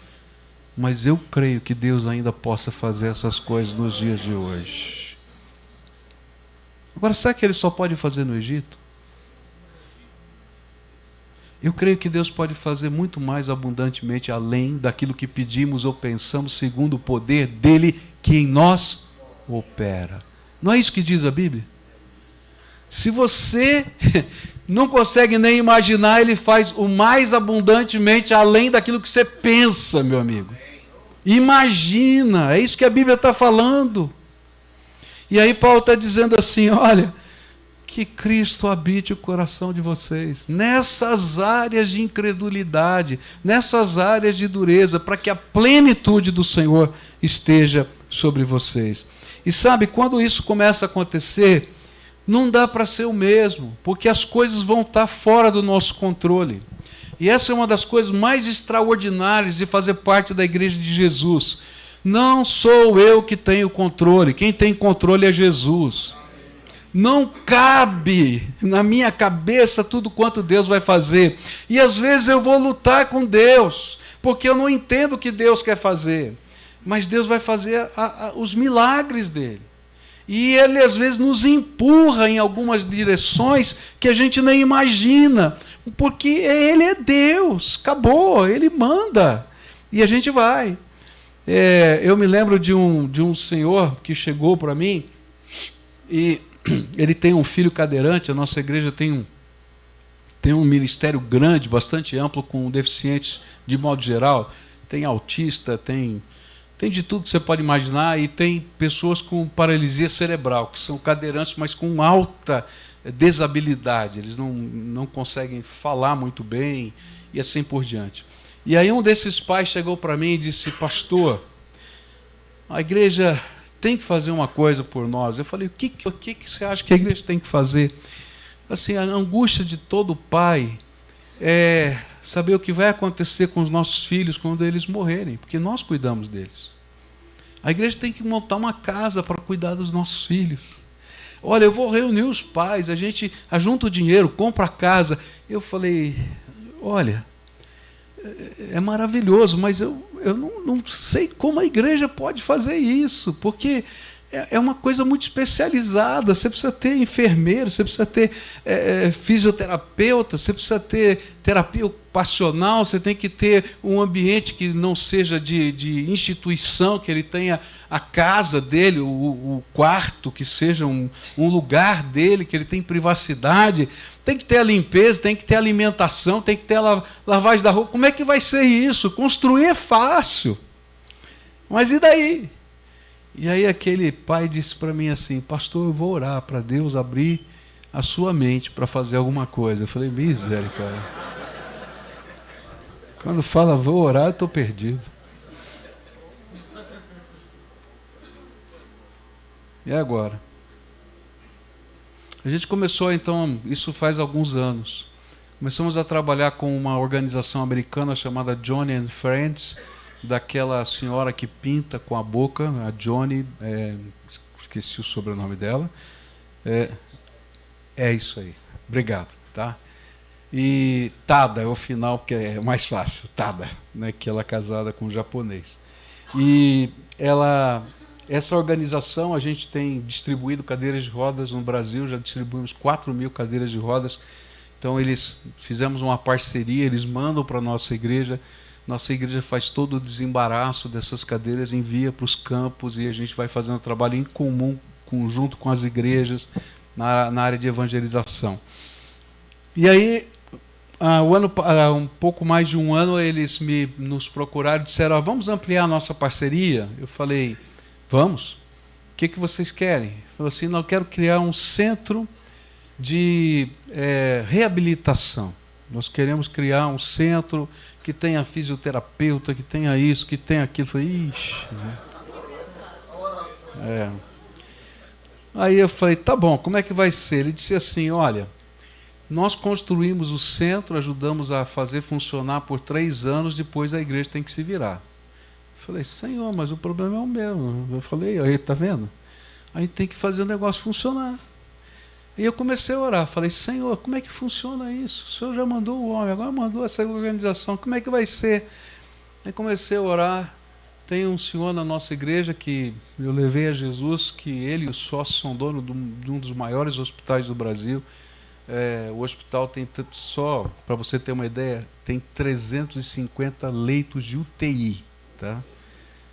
Speaker 1: Mas eu creio que Deus ainda possa fazer essas coisas nos dias de hoje. Agora, será que Ele só pode fazer no Egito? Eu creio que Deus pode fazer muito mais abundantemente além daquilo que pedimos ou pensamos, segundo o poder dEle que em nós opera. Não é isso que diz a Bíblia? Se você não consegue nem imaginar, Ele faz o mais abundantemente além daquilo que você pensa, meu amigo. Imagina, é isso que a Bíblia está falando. E aí Paulo está dizendo assim: olha, que Cristo habite o coração de vocês, nessas áreas de incredulidade, nessas áreas de dureza, para que a plenitude do Senhor esteja sobre vocês. E sabe, quando isso começa a acontecer, não dá para ser o mesmo, porque as coisas vão estar fora do nosso controle. E essa é uma das coisas mais extraordinárias de fazer parte da Igreja de Jesus. Não sou eu que tenho controle, quem tem controle é Jesus. Não cabe na minha cabeça tudo quanto Deus vai fazer. E às vezes eu vou lutar com Deus, porque eu não entendo o que Deus quer fazer. Mas Deus vai fazer os milagres dele. E Ele às vezes nos empurra em algumas direções que a gente nem imagina, porque Ele é Deus, acabou, Ele manda, e a gente vai. Eu me lembro de um senhor que chegou para mim, e ele tem um filho cadeirante. A nossa igreja tem um ministério grande, bastante amplo, com deficientes de modo geral. Tem autista, tem de tudo que você pode imaginar, e tem pessoas com paralisia cerebral, que são cadeirantes, mas com alta desabilidade. Eles não conseguem falar muito bem, e assim por diante. E aí um desses pais chegou para mim e disse: pastor, a igreja tem que fazer uma coisa por nós. Eu falei: o que você acha que a igreja tem que fazer? Assim, a angústia de todo pai é saber o que vai acontecer com os nossos filhos quando eles morrerem, porque nós cuidamos deles. A igreja tem que montar uma casa para cuidar dos nossos filhos. Olha, eu vou reunir os pais, a gente ajunta o dinheiro, compra a casa. Eu falei: olha, é maravilhoso, mas eu não sei como a igreja pode fazer isso, porque é uma coisa muito especializada. Você precisa ter enfermeiro, você precisa ter fisioterapeuta, você precisa ter terapia ocupacional, você tem que ter um ambiente que não seja de instituição, que ele tenha a casa dele, o quarto, que seja um lugar dele, que ele tenha privacidade. Tem que ter a limpeza, tem que ter a alimentação, tem que ter a lavagem da roupa. Como é que vai ser isso? Construir é fácil, mas e daí? E aí aquele pai disse para mim assim: pastor, eu vou orar para Deus abrir a sua mente para fazer alguma coisa. Eu falei: misericórdia. Quando fala vou orar, eu estou perdido. É agora. A gente começou, então, isso faz alguns anos. Começamos a trabalhar com uma organização americana chamada Johnny and Friends, daquela senhora que pinta com a boca, a Johnny, esqueci o sobrenome dela. É isso aí. Obrigado, tá? E Tada é o final, que é mais fácil, Tada, né, que ela é casada com um japonês. E essa organização, a gente tem distribuído cadeiras de rodas no Brasil, já distribuímos 4.000 cadeiras de rodas. Então fizemos uma parceria, eles mandam para a nossa igreja faz todo o desembaraço dessas cadeiras, envia para os campos e a gente vai fazendo trabalho em comum, junto com as igrejas, na área de evangelização. E aí, um pouco mais de um ano, eles nos procuraram e disseram, vamos ampliar a nossa parceria? Eu falei, vamos. O que vocês querem? Ele falou assim, não, eu quero criar um centro de reabilitação. Nós queremos criar um centro que tenha fisioterapeuta, que tenha isso, que tenha aquilo. Eu falei, ixi. Aí eu falei, tá bom, como é que vai ser? Ele disse assim, olha, nós construímos o centro, ajudamos a fazer funcionar por 3 anos, depois a igreja tem que se virar. Eu falei, Senhor, mas o problema é o mesmo. Eu falei, aí, tá vendo? Aí tem que fazer o negócio funcionar. E eu comecei a orar, falei, Senhor, como é que funciona isso? O Senhor já mandou o homem, agora mandou essa organização, como é que vai ser? Aí comecei a orar, tem um senhor na nossa igreja que eu levei a Jesus, que ele e os sócios são dono de um dos maiores hospitais do Brasil. O hospital tem só, para você ter uma ideia, tem 350 leitos de UTI, tá?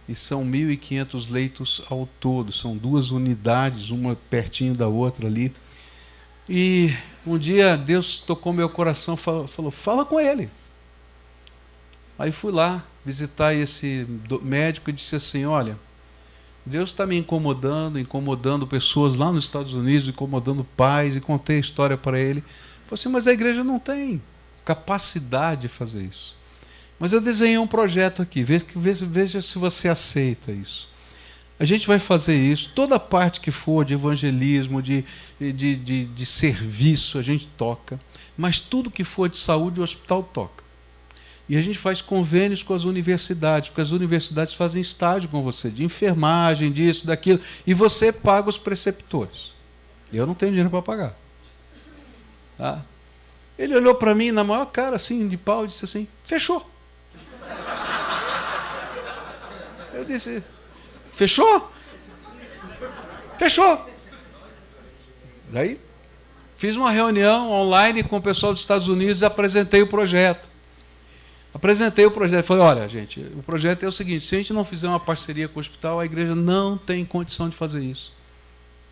Speaker 1: E são 1.500 leitos ao todo, são 2 unidades, uma pertinho da outra ali. E um dia Deus tocou meu coração, falou, fala com ele. Aí fui lá visitar esse médico e disse assim, olha, Deus está me incomodando pessoas lá nos Estados Unidos, incomodando pais, e contei a história para ele. Falei assim, mas a igreja não tem capacidade de fazer isso. Mas eu desenhei um projeto aqui, veja se você aceita isso. A gente vai fazer isso, toda a parte que for de evangelismo, de serviço, a gente toca, mas tudo que for de saúde, o hospital toca. E a gente faz convênios com as universidades, porque as universidades fazem estágio com você, de enfermagem, disso, daquilo, e você paga os preceptores. Eu não tenho dinheiro para pagar. Tá? Ele olhou para mim na maior cara, assim, de pau, e disse assim, fechou. Eu disse, fechou? Fechou. Daí, fiz uma reunião online com o pessoal dos Estados Unidos e apresentei o projeto. Falei, olha, gente, o projeto é o seguinte, se a gente não fizer uma parceria com o hospital, a igreja não tem condição de fazer isso.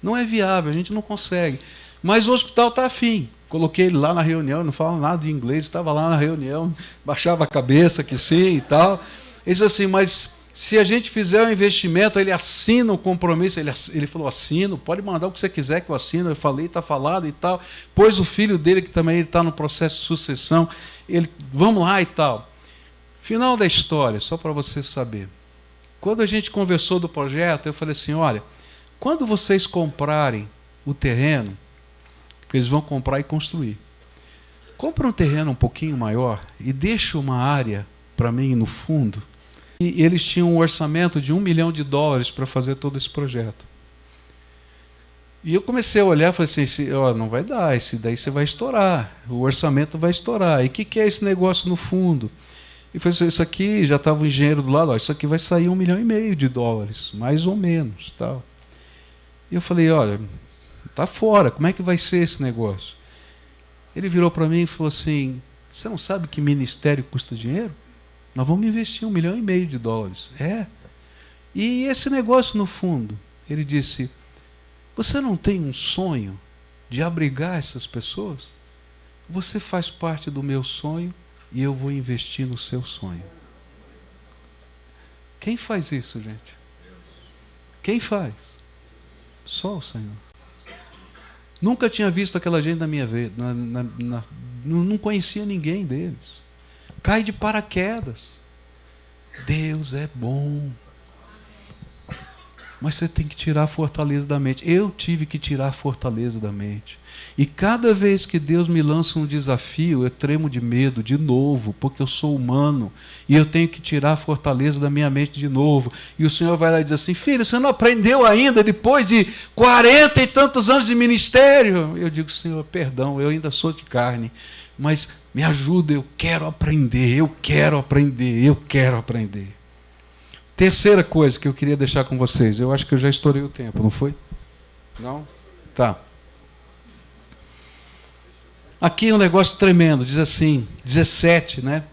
Speaker 1: Não é viável, a gente não consegue. Mas o hospital está afim. Coloquei ele lá na reunião, não falava nada de inglês, estava lá na reunião, baixava a cabeça que sim e tal. Ele disse assim, mas se a gente fizer um investimento, ele assina o compromisso. Ele falou, assino, pode mandar o que você quiser que eu assino. Eu falei, está falado e tal. Pois o filho dele, que também está no processo de sucessão, ele, vamos lá e tal. Final da história, só para você saber. Quando a gente conversou do projeto, eu falei assim, olha, quando vocês comprarem o terreno, porque eles vão comprar e construir, compra um terreno um pouquinho maior e deixa uma área para mim no fundo. E eles tinham um orçamento de $1 milhão para fazer todo esse projeto. E eu comecei a olhar e falei assim, não vai dar, esse daí você vai estourar, o orçamento vai estourar. E o que é esse negócio no fundo? E falei assim, isso aqui, já estava o engenheiro do lado, isso aqui vai sair $1,5 milhão, mais ou menos. Tal. E eu falei, olha, está fora, como é que vai ser esse negócio? Ele virou para mim e falou assim, você não sabe que ministério custa dinheiro? Nós vamos investir $1,5 milhão. É. E esse negócio no fundo? Ele disse, você não tem um sonho de abrigar essas pessoas? Você faz parte do meu sonho e eu vou investir no seu sonho. Quem faz isso, gente? Quem faz? Só o Senhor. Nunca tinha visto aquela gente na minha vida, não conhecia ninguém deles. Cai de paraquedas. Deus é bom. Mas você tem que tirar a fortaleza da mente. Eu tive que tirar a fortaleza da mente. E cada vez que Deus me lança um desafio, eu tremo de medo de novo, porque eu sou humano. E eu tenho que tirar a fortaleza da minha mente de novo. E o Senhor vai lá e diz assim: filho, você não aprendeu ainda depois de 40 e tantos anos de ministério? Eu digo: Senhor, perdão, eu ainda sou de carne. Mas me ajuda, eu quero aprender, eu quero aprender, eu quero aprender. Terceira coisa que eu queria deixar com vocês. Eu acho que eu já estourei o tempo, não foi? Não? Tá. Aqui um negócio tremendo, diz assim, 17, né?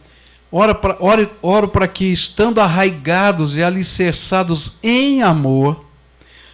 Speaker 1: Oro para que, estando arraigados e alicerçados em amor,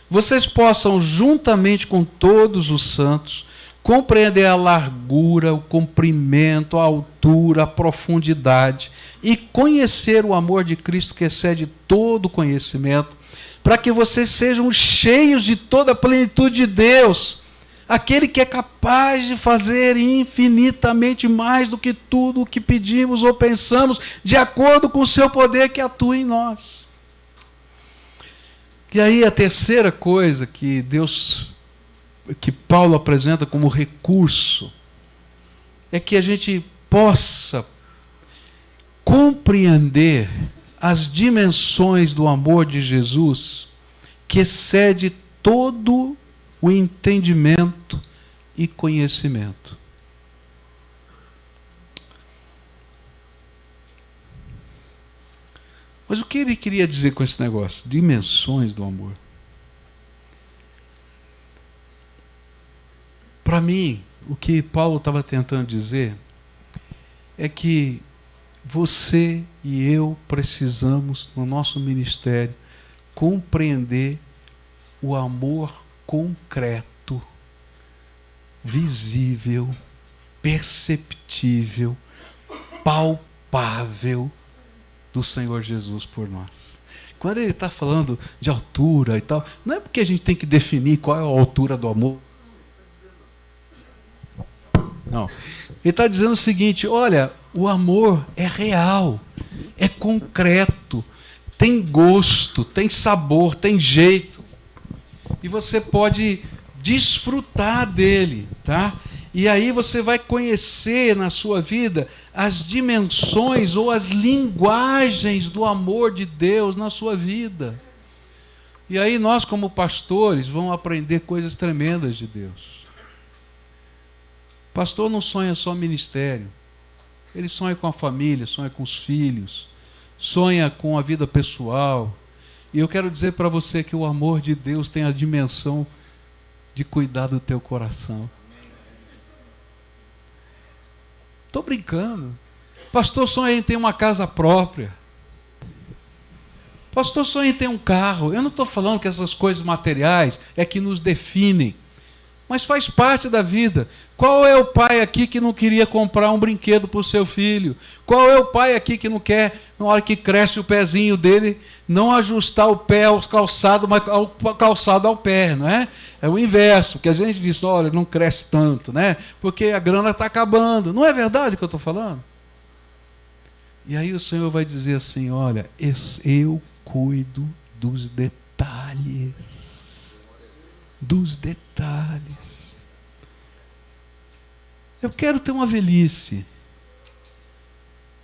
Speaker 1: vocês possam, juntamente com todos os santos, compreender a largura, o comprimento, a altura, a profundidade e conhecer o amor de Cristo que excede todo conhecimento, para que vocês sejam cheios de toda a plenitude de Deus, aquele que é capaz de fazer infinitamente mais do que tudo o que pedimos ou pensamos, de acordo com o seu poder que atua em nós. E aí a terceira coisa que Paulo apresenta como recurso é que a gente possa compreender as dimensões do amor de Jesus, que excede todo o entendimento e conhecimento. Mas o que ele queria dizer com esse negócio? Dimensões do amor. Para mim, o que Paulo estava tentando dizer é que você e eu precisamos, no nosso ministério, compreender o amor concreto, visível, perceptível, palpável do Senhor Jesus por nós. Quando ele está falando de altura e tal, não é porque a gente tem que definir qual é a altura do amor. Não. Ele está dizendo o seguinte: olha, o amor é real, é concreto, tem gosto, tem sabor, tem jeito. E você pode desfrutar dele, tá? E aí você vai conhecer na sua vida as dimensões ou as linguagens do amor de Deus na sua vida. E aí nós, como pastores, vamos aprender coisas tremendas de Deus. Pastor não sonha só ministério. Ele sonha com a família, sonha com os filhos, sonha com a vida pessoal. E eu quero dizer para você que o amor de Deus tem a dimensão de cuidar do teu coração. Estou brincando. Pastor sonha em ter uma casa própria. Pastor sonha em ter um carro. Eu não estou falando que essas coisas materiais é que nos definem, mas faz parte da vida. Qual é o pai aqui que não queria comprar um brinquedo para o seu filho? Qual é o pai aqui que não quer, na hora que cresce o pezinho dele, não ajustar o pé ao calçado, mas o calçado ao pé, não é? É o inverso, que a gente diz: olha, não cresce tanto, né? Porque a grana está acabando. Não é verdade o que eu estou falando? E aí o Senhor vai dizer assim: olha, eu cuido dos detalhes. Dos detalhes. Eu quero ter uma velhice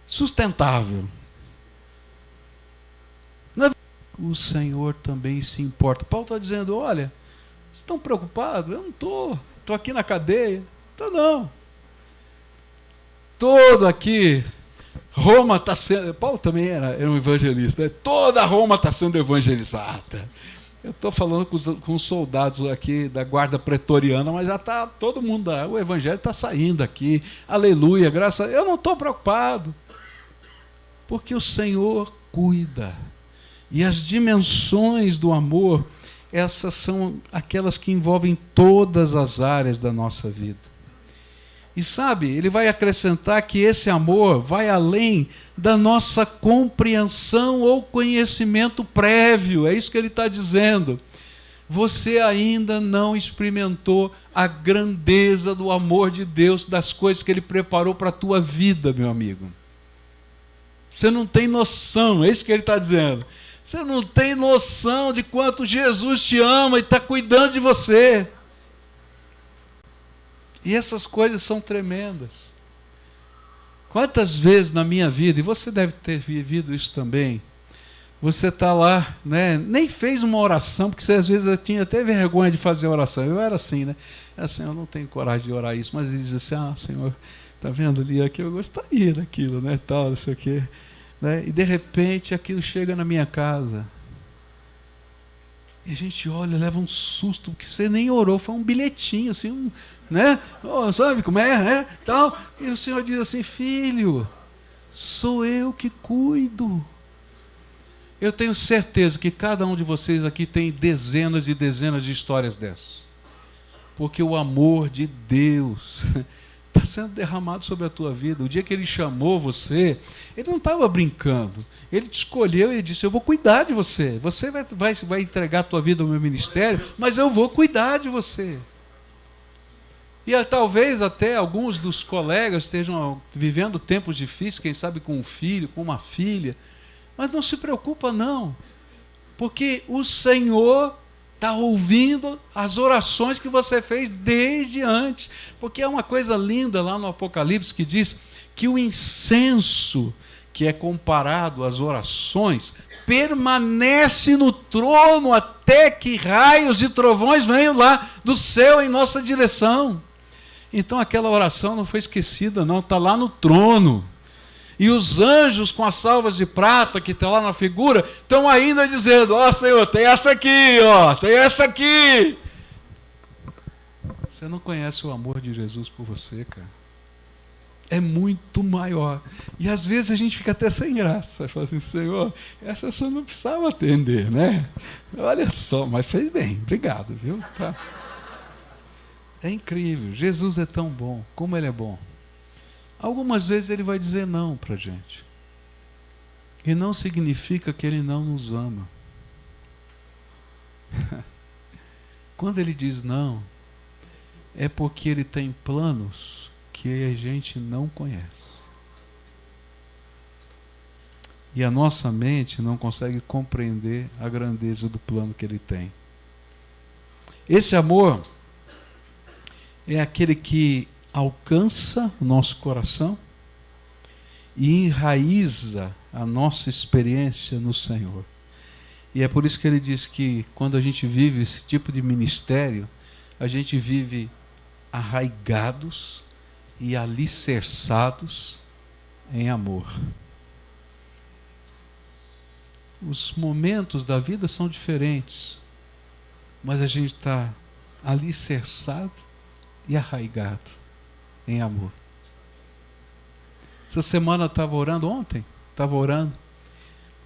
Speaker 1: sustentável. O Senhor também se importa. Paulo está dizendo: olha, vocês estão preocupados? Eu não estou. Estou aqui na cadeia. Estou não. Todo aqui, Roma está sendo... Paulo também era um evangelista, né? Toda Roma está sendo evangelizada. Eu estou falando com os soldados aqui da guarda pretoriana, mas já está todo mundo, o evangelho está saindo aqui, aleluia, graças a Deus. Eu não estou preocupado, porque o Senhor cuida. E as dimensões do amor, essas são aquelas que envolvem todas as áreas da nossa vida. E sabe, ele vai acrescentar que esse amor vai além da nossa compreensão ou conhecimento prévio. É isso que ele está dizendo. Você ainda não experimentou a grandeza do amor de Deus, das coisas que ele preparou para a tua vida, meu amigo. Você não tem noção, é isso que ele está dizendo. Você não tem noção de quanto Jesus te ama e está cuidando de você. E essas coisas são tremendas. Quantas vezes na minha vida, e você deve ter vivido isso também, você está lá, né, nem fez uma oração, porque você às vezes eu tinha até vergonha de fazer oração. Eu era assim, né? Assim, eu não tenho coragem de orar isso, mas ele diz assim, Senhor, está vendo ali, aqui eu gostaria daquilo, né, tal, não sei o quê. Né? E de repente aquilo chega na minha casa. E a gente olha, leva um susto, porque você nem orou, foi um bilhetinho, assim, né? Oh, sabe como é, né? Tal. E o Senhor diz assim, filho, sou eu que cuido. Eu tenho certeza que cada um de vocês aqui tem dezenas e dezenas de histórias dessas. Porque o amor de Deus está sendo derramado sobre a tua vida. O dia que Ele chamou você, Ele não estava brincando. Ele te escolheu e disse, eu vou cuidar de você. Você vai entregar a tua vida ao meu ministério, mas eu vou cuidar de você. E talvez até alguns dos colegas estejam vivendo tempos difíceis, quem sabe com um filho, com uma filha. Mas não se preocupa não, porque o Senhor está ouvindo as orações que você fez desde antes. Porque é uma coisa linda lá no Apocalipse que diz que o incenso, que é comparado às orações, permanece no trono até que raios e trovões venham lá do céu em nossa direção. Então aquela oração não foi esquecida não, está lá no trono. E os anjos com as salvas de prata que está lá na figura, estão ainda dizendo, Senhor, tem essa aqui, tem essa aqui. Você não conhece o amor de Jesus por você, cara. É muito maior. E às vezes a gente fica até sem graça. Fala assim, Senhor, essa só não precisava atender, né? Olha só, mas fez bem, obrigado, viu? Tá. É incrível, Jesus é tão bom, como Ele é bom. Algumas vezes Ele vai dizer não para a gente. E não significa que Ele não nos ama. Quando Ele diz não, é porque Ele tem planos que a gente não conhece. E a nossa mente não consegue compreender a grandeza do plano que Ele tem. Esse amor é aquele que alcança o nosso coração e enraiza a nossa experiência no Senhor. E é por isso que ele diz que quando a gente vive esse tipo de ministério, a gente vive arraigados e alicerçados em amor. Os momentos da vida são diferentes, mas a gente está alicerçado e arraigado em amor. Essa semana eu estava orando, ontem, estava orando,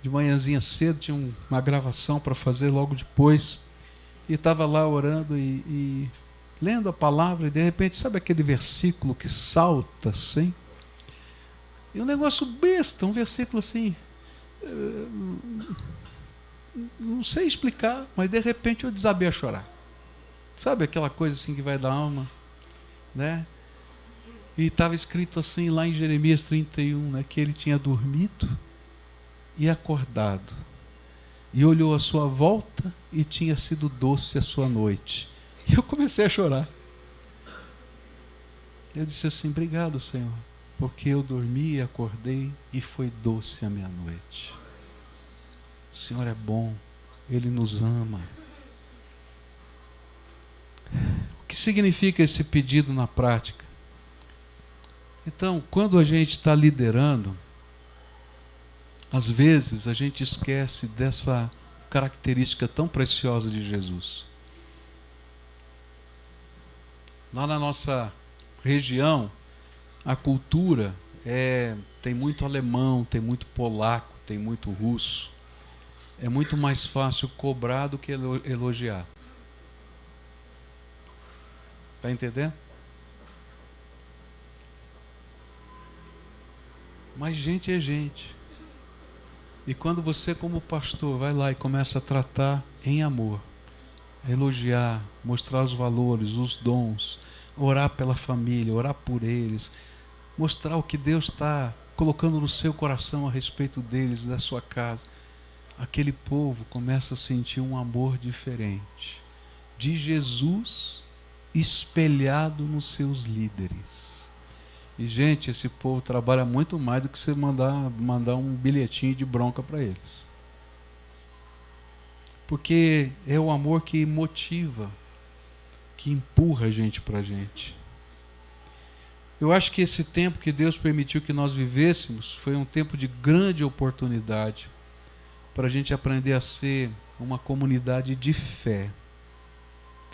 Speaker 1: de manhãzinha cedo, tinha uma gravação para fazer logo depois, e estava lá orando e lendo a palavra, e de repente, sabe aquele versículo que salta assim? E um negócio besta, um versículo assim, não sei explicar, mas de repente eu desabei a chorar. Sabe aquela coisa assim que vai da alma, né? E estava escrito assim lá em Jeremias 31, né, que ele tinha dormido e acordado, e olhou à sua volta e tinha sido doce a sua noite. E eu comecei a chorar. Eu disse assim, obrigado, Senhor, porque eu dormi e acordei e foi doce a minha noite. O Senhor é bom, Ele nos ama. O que significa esse pedido na prática? Então, quando a gente está liderando, às vezes a gente esquece dessa característica tão preciosa de Jesus. Lá na nossa região, a cultura tem muito alemão, tem muito polaco, tem muito russo. É muito mais fácil cobrar do que elogiar. Está entendendo? Mas gente é gente. E quando você, como pastor, vai lá e começa a tratar em amor, a elogiar, mostrar os valores, os dons, orar pela família, orar por eles, mostrar o que Deus está colocando no seu coração a respeito deles, da sua casa, aquele povo começa a sentir um amor diferente de Jesus espelhado nos seus líderes. E, gente, esse povo trabalha muito mais do que você mandar um bilhetinho de bronca para eles. Porque é o amor que motiva, que empurra a gente para a gente. Eu acho que esse tempo que Deus permitiu que nós vivêssemos foi um tempo de grande oportunidade para a gente aprender a ser uma comunidade de fé,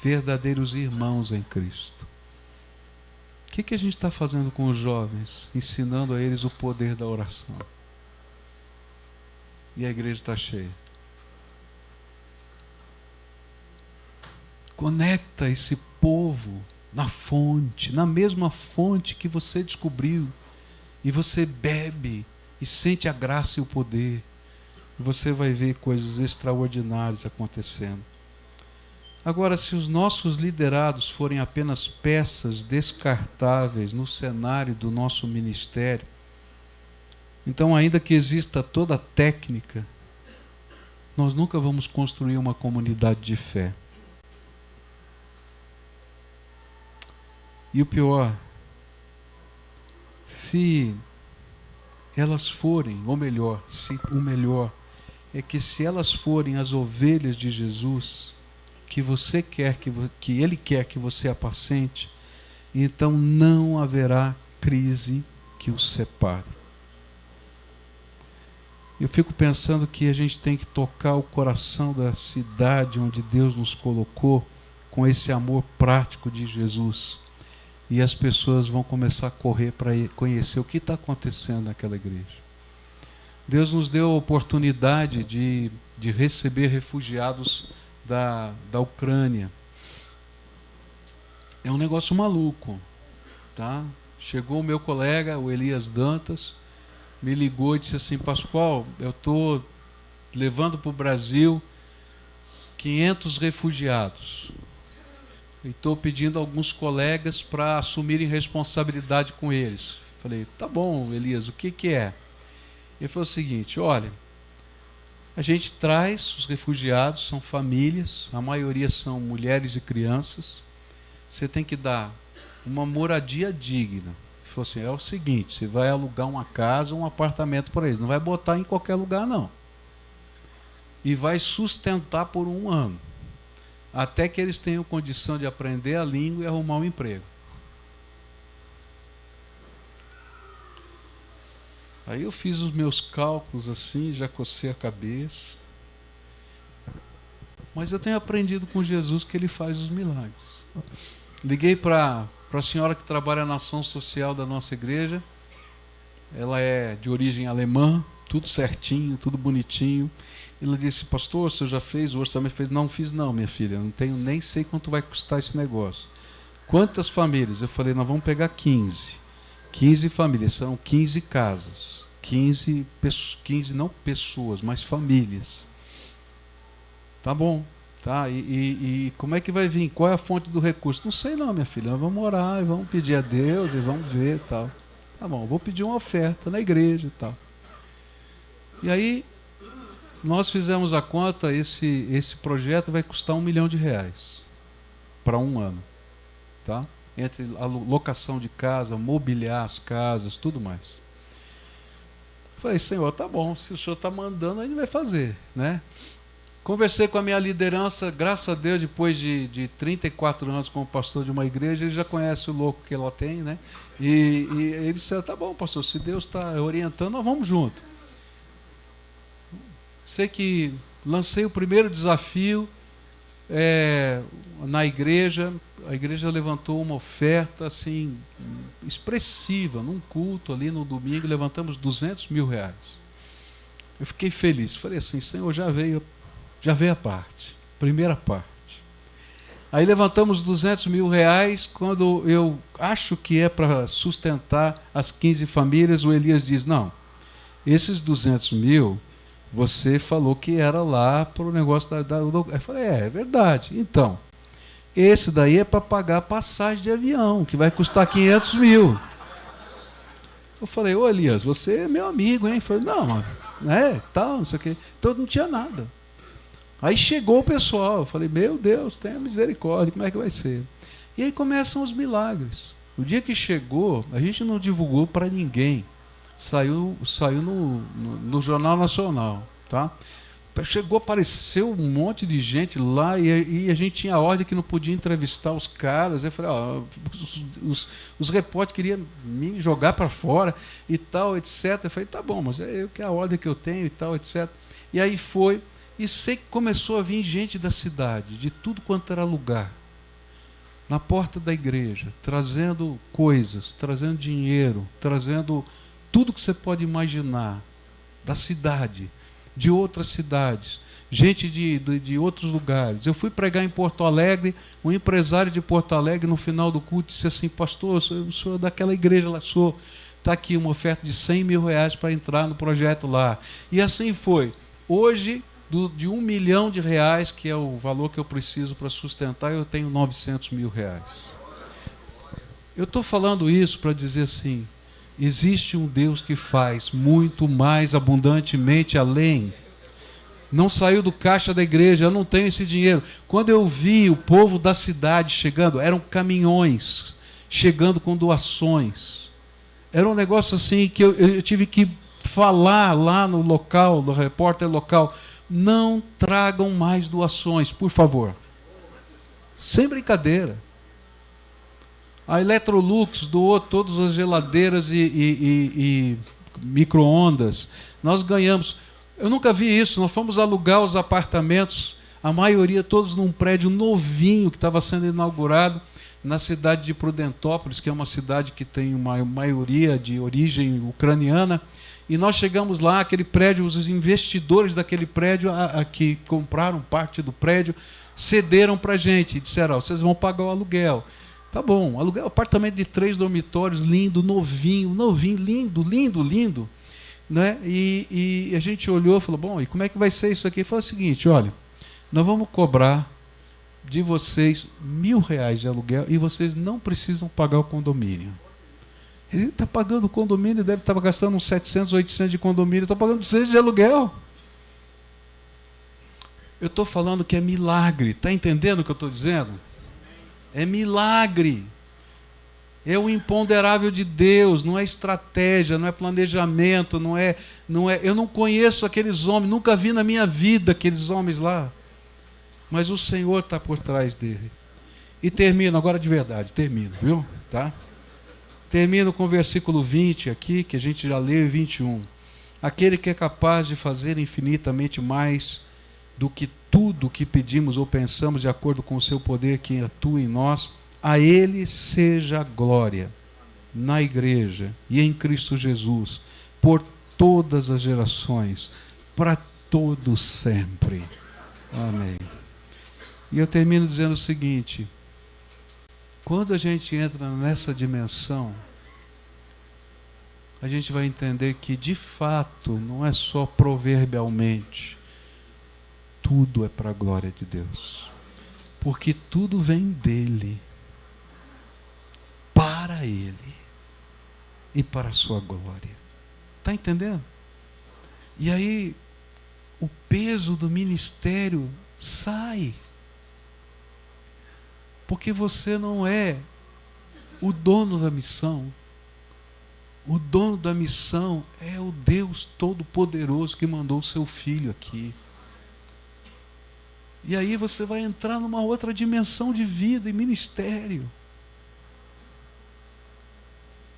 Speaker 1: verdadeiros irmãos em Cristo. O que a gente está fazendo com os jovens? Ensinando a eles o poder da oração. E a igreja está cheia. Conecta esse povo na fonte, na mesma fonte que você descobriu, e você bebe e sente a graça e o poder, e você vai ver coisas extraordinárias acontecendo. Agora, se os nossos liderados forem apenas peças descartáveis no cenário do nosso ministério, então, ainda que exista toda a técnica, nós nunca vamos construir uma comunidade de fé. E o pior, se elas forem, ou melhor, o melhor é que se elas forem as ovelhas de Jesus, que você quer, que Ele quer que você apacente, então não haverá crise que os separe. Eu fico pensando que a gente tem que tocar o coração da cidade onde Deus nos colocou com esse amor prático de Jesus. E as pessoas vão começar a correr para conhecer o que está acontecendo naquela igreja. Deus nos deu a oportunidade de receber refugiados da Ucrânia. É um negócio maluco, tá? Chegou o meu colega, o Elias Dantas, me ligou e disse assim: Pascoal, eu estou levando para o Brasil 500 refugiados. E estou pedindo a alguns colegas para assumirem responsabilidade com eles. Falei, tá bom, Elias, o que é? Ele falou o seguinte: olha, a gente traz os refugiados, são famílias, a maioria são mulheres e crianças. Você tem que dar uma moradia digna. Ele falou assim: é o seguinte, você vai alugar uma casa, um apartamento para eles, não vai botar em qualquer lugar não. E vai sustentar por 1 ano, até que eles tenham condição de aprender a língua e arrumar um emprego. Aí eu fiz os meus cálculos assim, já cocei a cabeça. Mas eu tenho aprendido com Jesus que Ele faz os milagres. Liguei para a senhora que trabalha na ação social da nossa igreja. Ela é de origem alemã, tudo certinho, tudo bonitinho. Ela disse: pastor, você já fez o orçamento? Fez? Não fiz não, minha filha, não tenho, nem sei quanto vai custar esse negócio. Quantas famílias? Eu falei, nós vamos pegar 15 famílias, são 15 casas, 15 não pessoas, mas famílias. Tá bom, tá? E como é que vai vir? Qual é a fonte do recurso? Não sei não, minha filha, nós vamos orar e vamos pedir a Deus e vamos ver e tal. Tá bom, vou pedir uma oferta na igreja e tal. E aí nós fizemos a conta, esse projeto vai custar R$1 milhão para 1 ano, tá? Entre a locação de casa, mobiliar as casas, tudo mais. Falei, Senhor, tá bom, se o Senhor está mandando, a gente vai fazer, né? Conversei com a minha liderança, graças a Deus, depois de 34 anos como pastor de uma igreja, ele já conhece o louco que ela tem, né? E ele disse, tá bom, pastor, se Deus está orientando, nós vamos junto. Sei que lancei o primeiro desafio na igreja. A igreja levantou uma oferta assim expressiva num culto ali no domingo, levantamos R$200 mil. Eu fiquei feliz, falei assim, Senhor, já veio a parte, primeira parte. Aí levantamos R$200 mil, quando eu acho que é para sustentar as 15 famílias, o Elias diz, não, esses 200 mil, você falou que era lá para o negócio eu falei, é verdade. Então, esse daí é para pagar a passagem de avião, que vai custar 500 mil. Eu falei, ô Elias, você é meu amigo, hein? Ele falou, não, né, tal, não sei o quê. Então não tinha nada. Aí chegou o pessoal, eu falei, meu Deus, tenha misericórdia, como é que vai ser? E aí começam os milagres. O dia que chegou, a gente não divulgou para ninguém. Saiu no Jornal Nacional, tá? Chegou, apareceu um monte de gente lá e a gente tinha a ordem que não podia entrevistar os caras. Eu falei, ó, os repórteres queriam me jogar para fora e tal, etc. Eu falei, tá bom, mas é a ordem que eu tenho e tal, etc. E aí foi, e sei que começou a vir gente da cidade, de tudo quanto era lugar, na porta da igreja, trazendo coisas, trazendo dinheiro, trazendo tudo que você pode imaginar, da cidade, de outras cidades, gente de outros lugares. Eu fui pregar em Porto Alegre, um empresário de Porto Alegre, no final do culto, disse assim, pastor, eu sou daquela igreja lá, está aqui uma oferta de 100 mil reais para entrar no projeto lá. E assim foi. Hoje, de 1 milhão de reais, que é o valor que eu preciso para sustentar, eu tenho 900 mil reais. Eu estou falando isso para dizer assim, existe um Deus que faz muito mais abundantemente além. Não saiu do caixa da igreja, eu não tenho esse dinheiro. Quando eu vi o povo da cidade chegando, eram caminhões chegando com doações. Era um negócio assim que eu tive que falar lá no local, no repórter local, não tragam mais doações, por favor. Sem brincadeira. A Electrolux doou todas as geladeiras e micro-ondas. Nós ganhamos. Eu nunca vi isso. Nós fomos alugar os apartamentos, a maioria todos num prédio novinho que estava sendo inaugurado na cidade de Prudentópolis, que é uma cidade que tem uma maioria de origem ucraniana. E nós chegamos lá, aquele prédio, os investidores daquele prédio, que compraram parte do prédio, cederam para a gente e disseram, vocês vão pagar o aluguel. Tá bom, aluguel, apartamento de 3 dormitórios, lindo, novinho, lindo. Né? E a gente olhou e falou, bom, e como é que vai ser isso aqui? Ele falou o seguinte, olha, nós vamos cobrar de vocês R$1.000 de aluguel e vocês não precisam pagar o condomínio. Ele está pagando o condomínio, deve estar gastando uns 700, 800 de condomínio, está pagando 200 de aluguel. Eu estou falando que é milagre, está entendendo o que eu estou dizendo? É milagre. É o imponderável de Deus, não é estratégia, não é planejamento, não é. Eu não conheço aqueles homens, nunca vi na minha vida aqueles homens lá. Mas o Senhor está por trás dele. E termino, agora de verdade, viu? Tá? Termino com o versículo 20 aqui, que a gente já leu, e 21. Aquele que é capaz de fazer infinitamente mais do que tudo que pedimos ou pensamos, de acordo com o seu poder que atua em nós, a Ele seja a glória na igreja e em Cristo Jesus, por todas as gerações, para todo sempre. Amém. E eu termino dizendo o seguinte, quando a gente entra nessa dimensão, a gente vai entender que, de fato, não é só proverbialmente, tudo é para a glória de Deus. Porque tudo vem dele, para ele e para a sua glória. Está entendendo? E aí, o peso do ministério sai. Porque você não é o dono da missão. O dono da missão é o Deus Todo-Poderoso que mandou o seu Filho aqui. E aí você vai entrar numa outra dimensão de vida e ministério.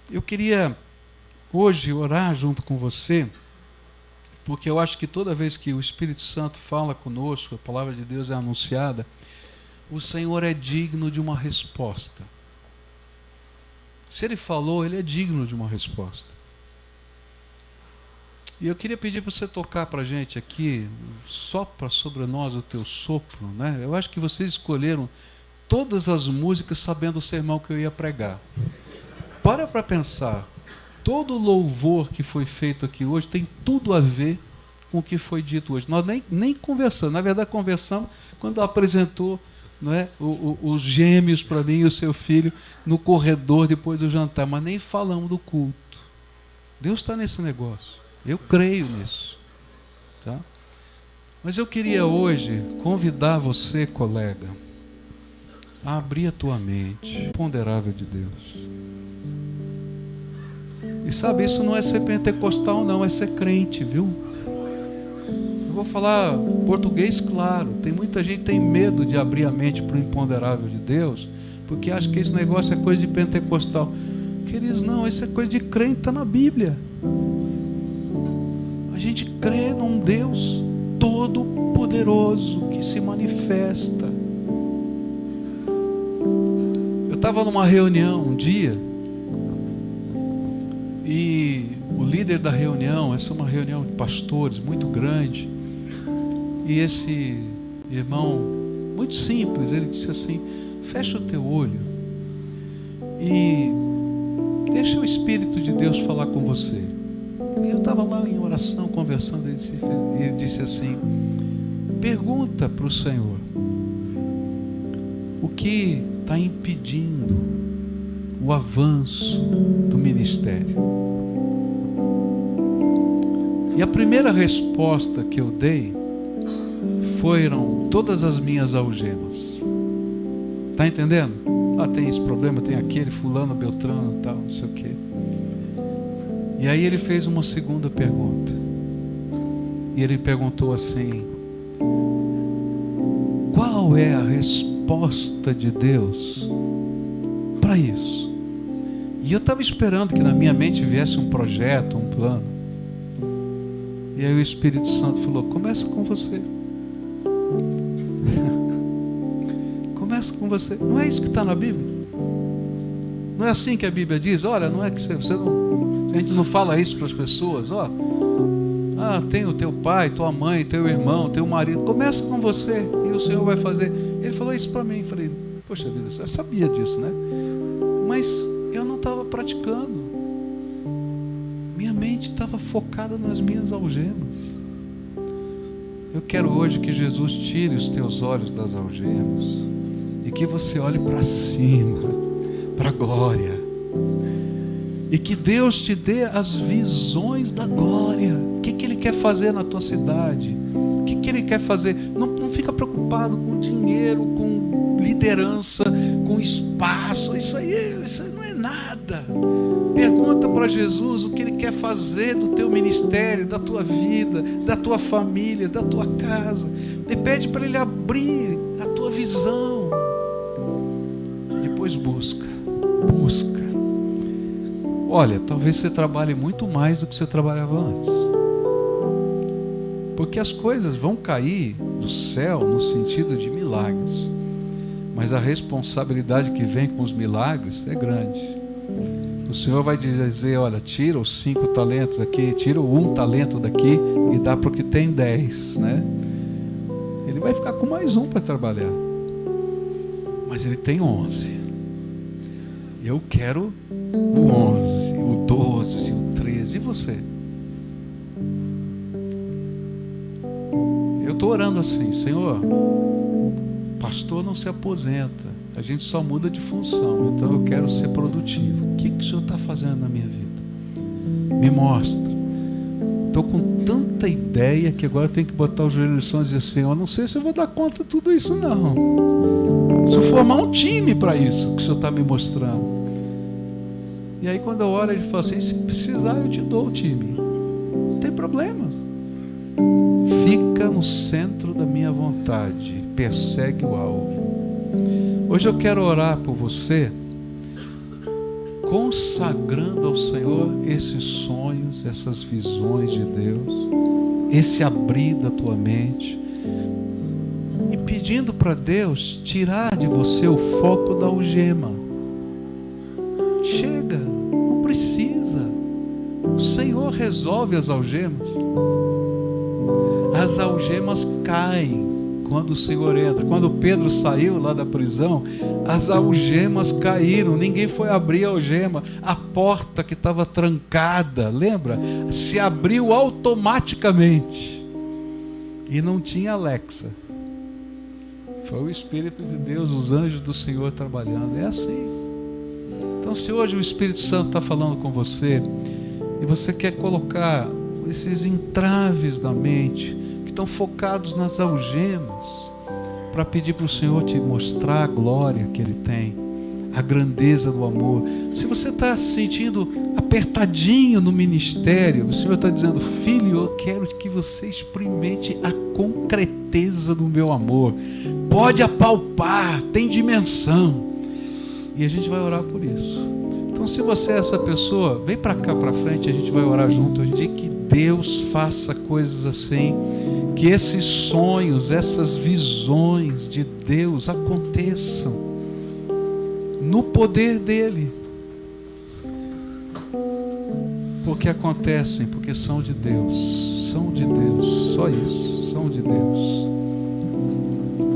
Speaker 1: Eu queria hoje orar junto com você, porque eu acho que toda vez que o Espírito Santo fala conosco, a palavra de Deus é anunciada, o Senhor é digno de uma resposta. Se Ele falou, Ele é digno de uma resposta. E eu queria pedir para você tocar para a gente aqui, sopra sobre nós o teu sopro, né? Eu acho que vocês escolheram todas as músicas sabendo o sermão que eu ia pregar. Para pensar, todo o louvor que foi feito aqui hoje tem tudo a ver com o que foi dito hoje. Nós nem conversamos, na verdade conversamos quando apresentou, não é, os gêmeos para mim e o seu filho no corredor depois do jantar, mas nem falamos do culto. Deus está nesse negócio. Eu creio nisso. tá? Mas eu queria hoje convidar você, colega, a abrir a tua mente, ponderável de Deus. E sabe, isso não é ser pentecostal não, é ser crente, viu? Eu vou falar português claro. Tem muita gente que tem medo de abrir a mente para o imponderável de Deus, porque acha que esse negócio é coisa de pentecostal. Queridos, não, isso é coisa de crente, está na Bíblia. A gente crê num Deus todo-poderoso que se manifesta. Eu estava numa reunião um dia, e o líder da reunião, essa é uma reunião de pastores muito grande, e esse irmão, muito simples, ele disse assim: fecha o teu olho e deixa o Espírito de Deus falar com você. E eu estava lá em oração, conversando, ele disse assim: pergunta para o Senhor o que está impedindo o avanço do ministério. E a primeira resposta que eu dei foram todas as minhas algemas. Está entendendo? Ah, tem esse problema, tem aquele, fulano, beltrano, tal, não sei o quê. E aí ele fez uma segunda pergunta. E ele perguntou assim: qual é a resposta de Deus para isso? E eu estava esperando que na minha mente viesse um projeto, um plano. E aí o Espírito Santo falou: começa com você. Começa com você. Não é isso que está na Bíblia? Não é assim que a Bíblia diz? Olha, não é que você não, a gente não fala isso para as pessoas, ó. Ah, tem o teu pai, tua mãe, teu irmão, teu marido. Começa com você e o Senhor vai fazer. Ele falou isso para mim. Eu falei: poxa vida, eu sabia disso, né? Mas eu não estava praticando. Minha mente estava focada nas minhas algemas. Eu quero hoje que Jesus tire os teus olhos das algemas e que você olhe para cima, para a glória, e que Deus te dê as visões da glória. O que Ele quer fazer na tua cidade? O que Ele quer fazer? Não fica preocupado com dinheiro, com liderança, com espaço. Isso aí não é nada. Pergunta para Jesus o que Ele quer fazer do teu ministério, da tua vida, da tua família, da tua casa. E pede para Ele abrir a tua visão. Depois busca. Olha, talvez você trabalhe muito mais do que você trabalhava antes. Porque as coisas vão cair do céu no sentido de milagres. Mas a responsabilidade que vem com os milagres é grande. O Senhor vai dizer: olha, tira os 5 talentos aqui, tira o 1 talento daqui e dá para o que tem 10, né? Ele vai ficar com mais 1 para trabalhar. Mas ele tem 11. Eu quero o 11, o 12, o 13. E você? Eu estou orando assim: Senhor, pastor não se aposenta, a gente só muda de função, então eu quero ser produtivo. O que o Senhor está fazendo na minha vida? Me mostra. Estou com tanta ideia que agora eu tenho que botar o joelho no chão e dizer: Senhor, não sei se eu vou dar conta de tudo isso não. Se eu formar um time para isso que o Senhor está me mostrando. E aí quando eu oro, ele fala assim: se precisar eu te dou o time, não tem problema. Fica no centro da minha vontade, persegue o alvo. Hoje eu quero orar por você, consagrando ao Senhor esses sonhos, essas visões de Deus, esse abrir da tua mente, e pedindo para Deus tirar de você o foco da algema. Chega, não precisa. O Senhor resolve as algemas. As algemas caem quando o Senhor entra. Quando Pedro saiu lá da prisão, as algemas caíram, ninguém foi abrir a algema. A porta que estava trancada, lembra? Se abriu automaticamente. E não tinha Alexa. Foi o Espírito de Deus, os anjos do Senhor trabalhando. É assim. Então, se hoje o Espírito Santo está falando com você, e você quer colocar esses entraves na mente, estão focados nas algemas, para pedir para o Senhor te mostrar a glória que Ele tem, a grandeza do amor. Se você está se sentindo apertadinho no ministério, o Senhor está dizendo: filho, eu quero que você experimente a concreteza do meu amor. Pode apalpar, tem dimensão. E a gente vai orar por isso. Então, se você é essa pessoa, vem para cá para frente, a gente vai orar junto. Eu digo que Deus faça coisas assim, que esses sonhos, essas visões de Deus aconteçam no poder dEle, porque acontecem, porque são de Deus, só isso, são de Deus.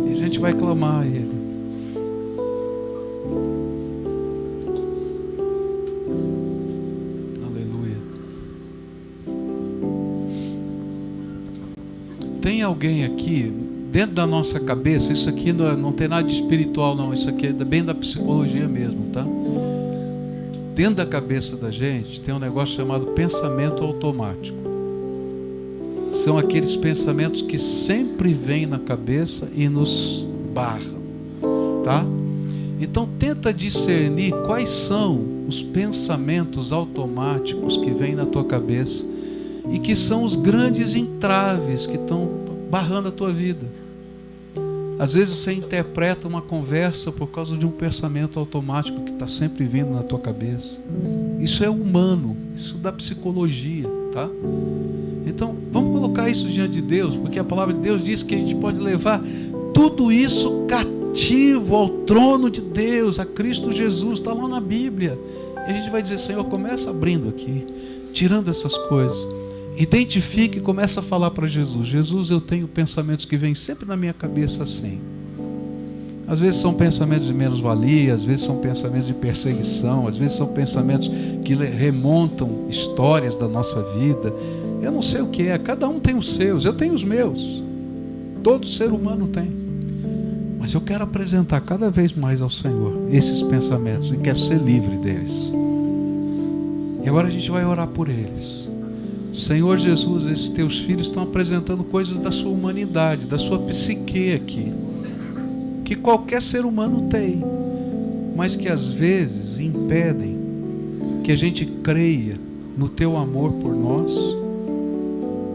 Speaker 1: E a gente vai clamar a Ele. Tem alguém aqui, dentro da nossa cabeça, isso aqui não tem nada de espiritual não, isso aqui é bem da psicologia mesmo, tá? Dentro da cabeça da gente tem um negócio chamado pensamento automático. São aqueles pensamentos que sempre vêm na cabeça e nos barram, tá? Então tenta discernir quais são os pensamentos automáticos que vêm na tua cabeça e que são os grandes entraves que estão barrando a tua vida. Às vezes você interpreta uma conversa por causa de um pensamento automático que está sempre vindo na tua cabeça. Isso é humano, isso da psicologia, tá? Então vamos colocar isso diante de Deus, porque a palavra de Deus diz que a gente pode levar tudo isso cativo ao trono de Deus, a Cristo Jesus, está lá na Bíblia. E a gente vai dizer: Senhor, começa abrindo aqui, tirando essas coisas. Identifique e começa a falar para Jesus: Jesus, eu tenho pensamentos que vêm sempre na minha cabeça assim. Às vezes são pensamentos de menos-valia, às vezes são pensamentos de perseguição, às vezes são pensamentos que remontam histórias da nossa vida. Eu não sei o que é, cada um tem os seus, eu tenho os meus. Todo ser humano tem. Mas eu quero apresentar cada vez mais ao Senhor esses pensamentos e quero ser livre deles. E agora a gente vai orar por eles. Senhor Jesus, esses teus filhos estão apresentando coisas da sua humanidade, da sua psique aqui, que qualquer ser humano tem, mas que às vezes impedem que a gente creia no teu amor por nós,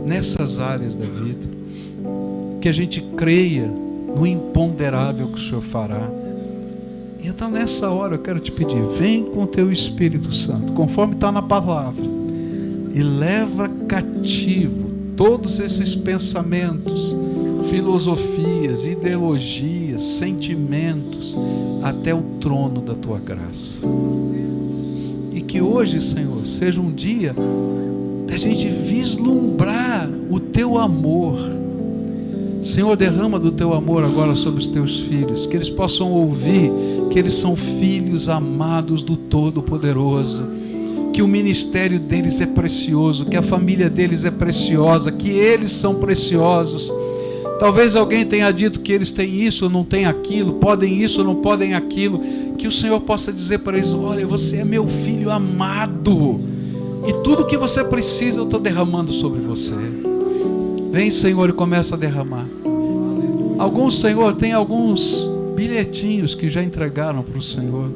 Speaker 1: nessas áreas da vida, que a gente creia no imponderável que o Senhor fará. E então nessa hora eu quero te pedir: vem com o teu Espírito Santo, conforme está na palavra, e leva cativo todos esses pensamentos, filosofias, ideologias, sentimentos, até o trono da tua graça. E que hoje, Senhor, seja um dia da gente vislumbrar o teu amor. Senhor, derrama do teu amor agora sobre os teus filhos, que eles possam ouvir que eles são filhos amados do Todo-Poderoso, que o ministério deles é precioso, que a família deles é preciosa, que eles são preciosos. Talvez alguém tenha dito que eles têm isso ou não têm aquilo, podem isso ou não podem aquilo, que o Senhor possa dizer para eles: olha, você é meu filho amado, e tudo que você precisa eu estou derramando sobre você. Vem, Senhor, e começa a derramar. Alguns, Senhor, tem alguns bilhetinhos que já entregaram para o Senhor,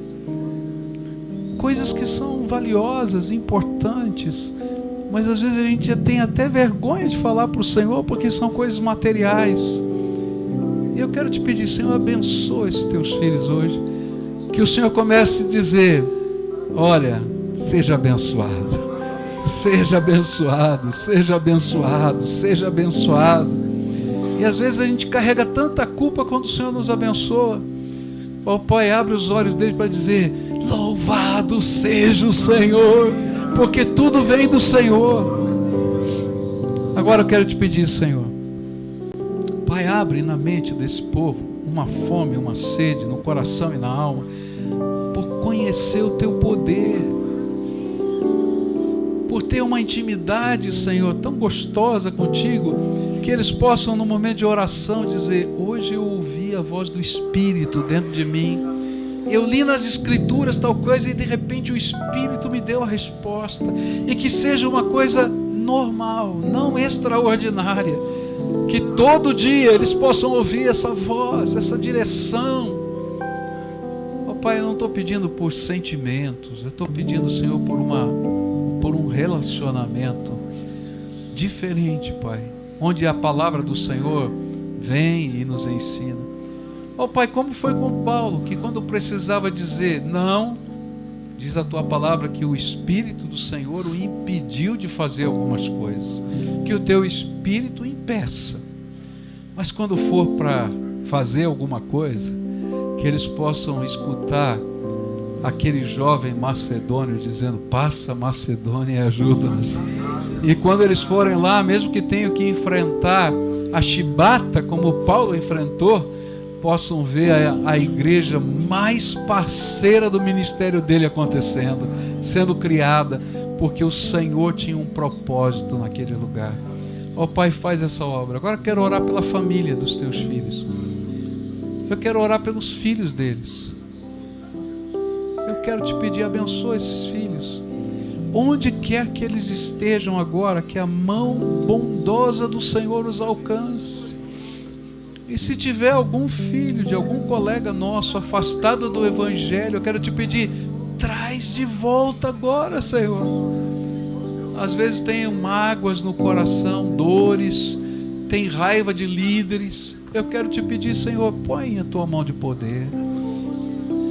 Speaker 1: coisas que são valiosas, importantes, mas às vezes a gente tem até vergonha de falar para o Senhor, porque são coisas materiais. E eu quero te pedir: Senhor, abençoa esses teus filhos hoje, que o Senhor comece a dizer: olha, seja abençoado, seja abençoado, seja abençoado, seja abençoado. E às vezes a gente carrega tanta culpa quando o Senhor nos abençoa. O Pai abre os olhos dele para dizer: louvado seja o Senhor, porque tudo vem do Senhor. Agora eu quero te pedir, Senhor, Pai, abre na mente desse povo uma fome, uma sede no coração e na alma, por conhecer o teu poder, por ter uma intimidade, Senhor, tão gostosa contigo, que eles possam no momento de oração dizer: hoje eu ouvi a voz do Espírito dentro de mim, eu li nas Escrituras tal coisa e de repente o Espírito me deu a resposta. E que seja uma coisa normal, não extraordinária, Que todo dia eles possam ouvir essa voz, essa direção. Ó Pai, eu não estou pedindo por sentimentos, eu estou pedindo, Senhor, por um relacionamento diferente, Pai, onde a palavra do Senhor vem e nos ensina. Ó Pai, como foi com Paulo, que quando precisava dizer não, diz a Tua palavra que o Espírito do Senhor o impediu de fazer algumas coisas, que o Teu Espírito impeça, mas quando for para fazer alguma coisa, que eles possam escutar aquele jovem macedônio dizendo: passa Macedônia e ajuda-nos. E quando eles forem lá, mesmo que tenham que enfrentar a chibata como Paulo enfrentou, possam ver a igreja mais parceira do ministério dele acontecendo, sendo criada, porque o Senhor tinha um propósito naquele lugar. Ó Pai, faz essa obra. Agora eu quero orar pela família dos teus filhos. Eu quero orar pelos filhos deles. Eu quero te pedir, abençoa esses filhos. Onde quer que eles estejam agora, que a mão bondosa do Senhor os alcance. E se tiver algum filho de algum colega nosso afastado do Evangelho, eu quero te pedir, traz de volta agora, Senhor. Às vezes tem mágoas no coração, dores, tem raiva de líderes. Eu quero te pedir, Senhor, põe a tua mão de poder.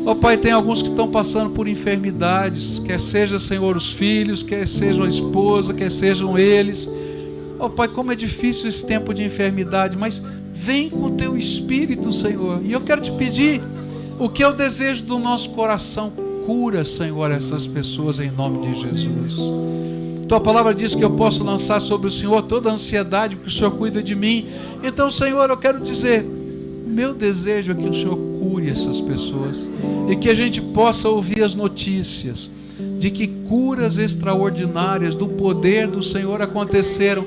Speaker 1: Ó Pai, tem alguns que estão passando por enfermidades, quer seja, Senhor, os filhos, quer sejam a esposa, quer sejam eles. Ó Pai, como é difícil esse tempo de enfermidade, mas vem com o teu Espírito, Senhor. E eu quero te pedir o que é o desejo do nosso coração. Cura, Senhor, essas pessoas em nome de Jesus. Tua palavra diz que eu posso lançar sobre o Senhor toda a ansiedade, porque o Senhor cuida de mim. Então, Senhor, eu quero dizer, meu desejo é que o Senhor cure essas pessoas e que a gente possa ouvir as notícias de que curas extraordinárias do poder do Senhor aconteceram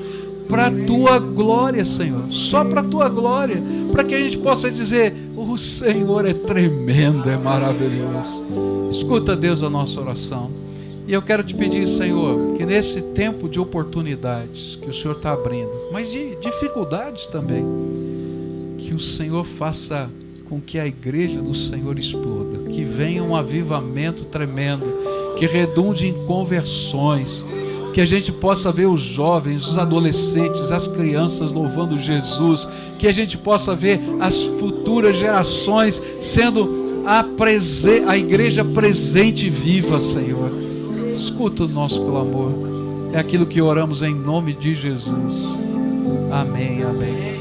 Speaker 1: para a tua glória, Senhor, só para a tua glória, para que a gente possa dizer: o Senhor é tremendo, é maravilhoso. Escuta, Deus, a nossa oração. E eu quero te pedir, Senhor, que nesse tempo de oportunidades que o Senhor está abrindo, mas de dificuldades também, que o Senhor faça com que a igreja do Senhor exploda, que venha um avivamento tremendo, que redunde em conversões, que a gente possa ver os jovens, os adolescentes, as crianças louvando Jesus, que a gente possa ver as futuras gerações sendo a igreja presente e viva, Senhor. Escuta o nosso clamor, é aquilo que oramos em nome de Jesus. Amém, amém.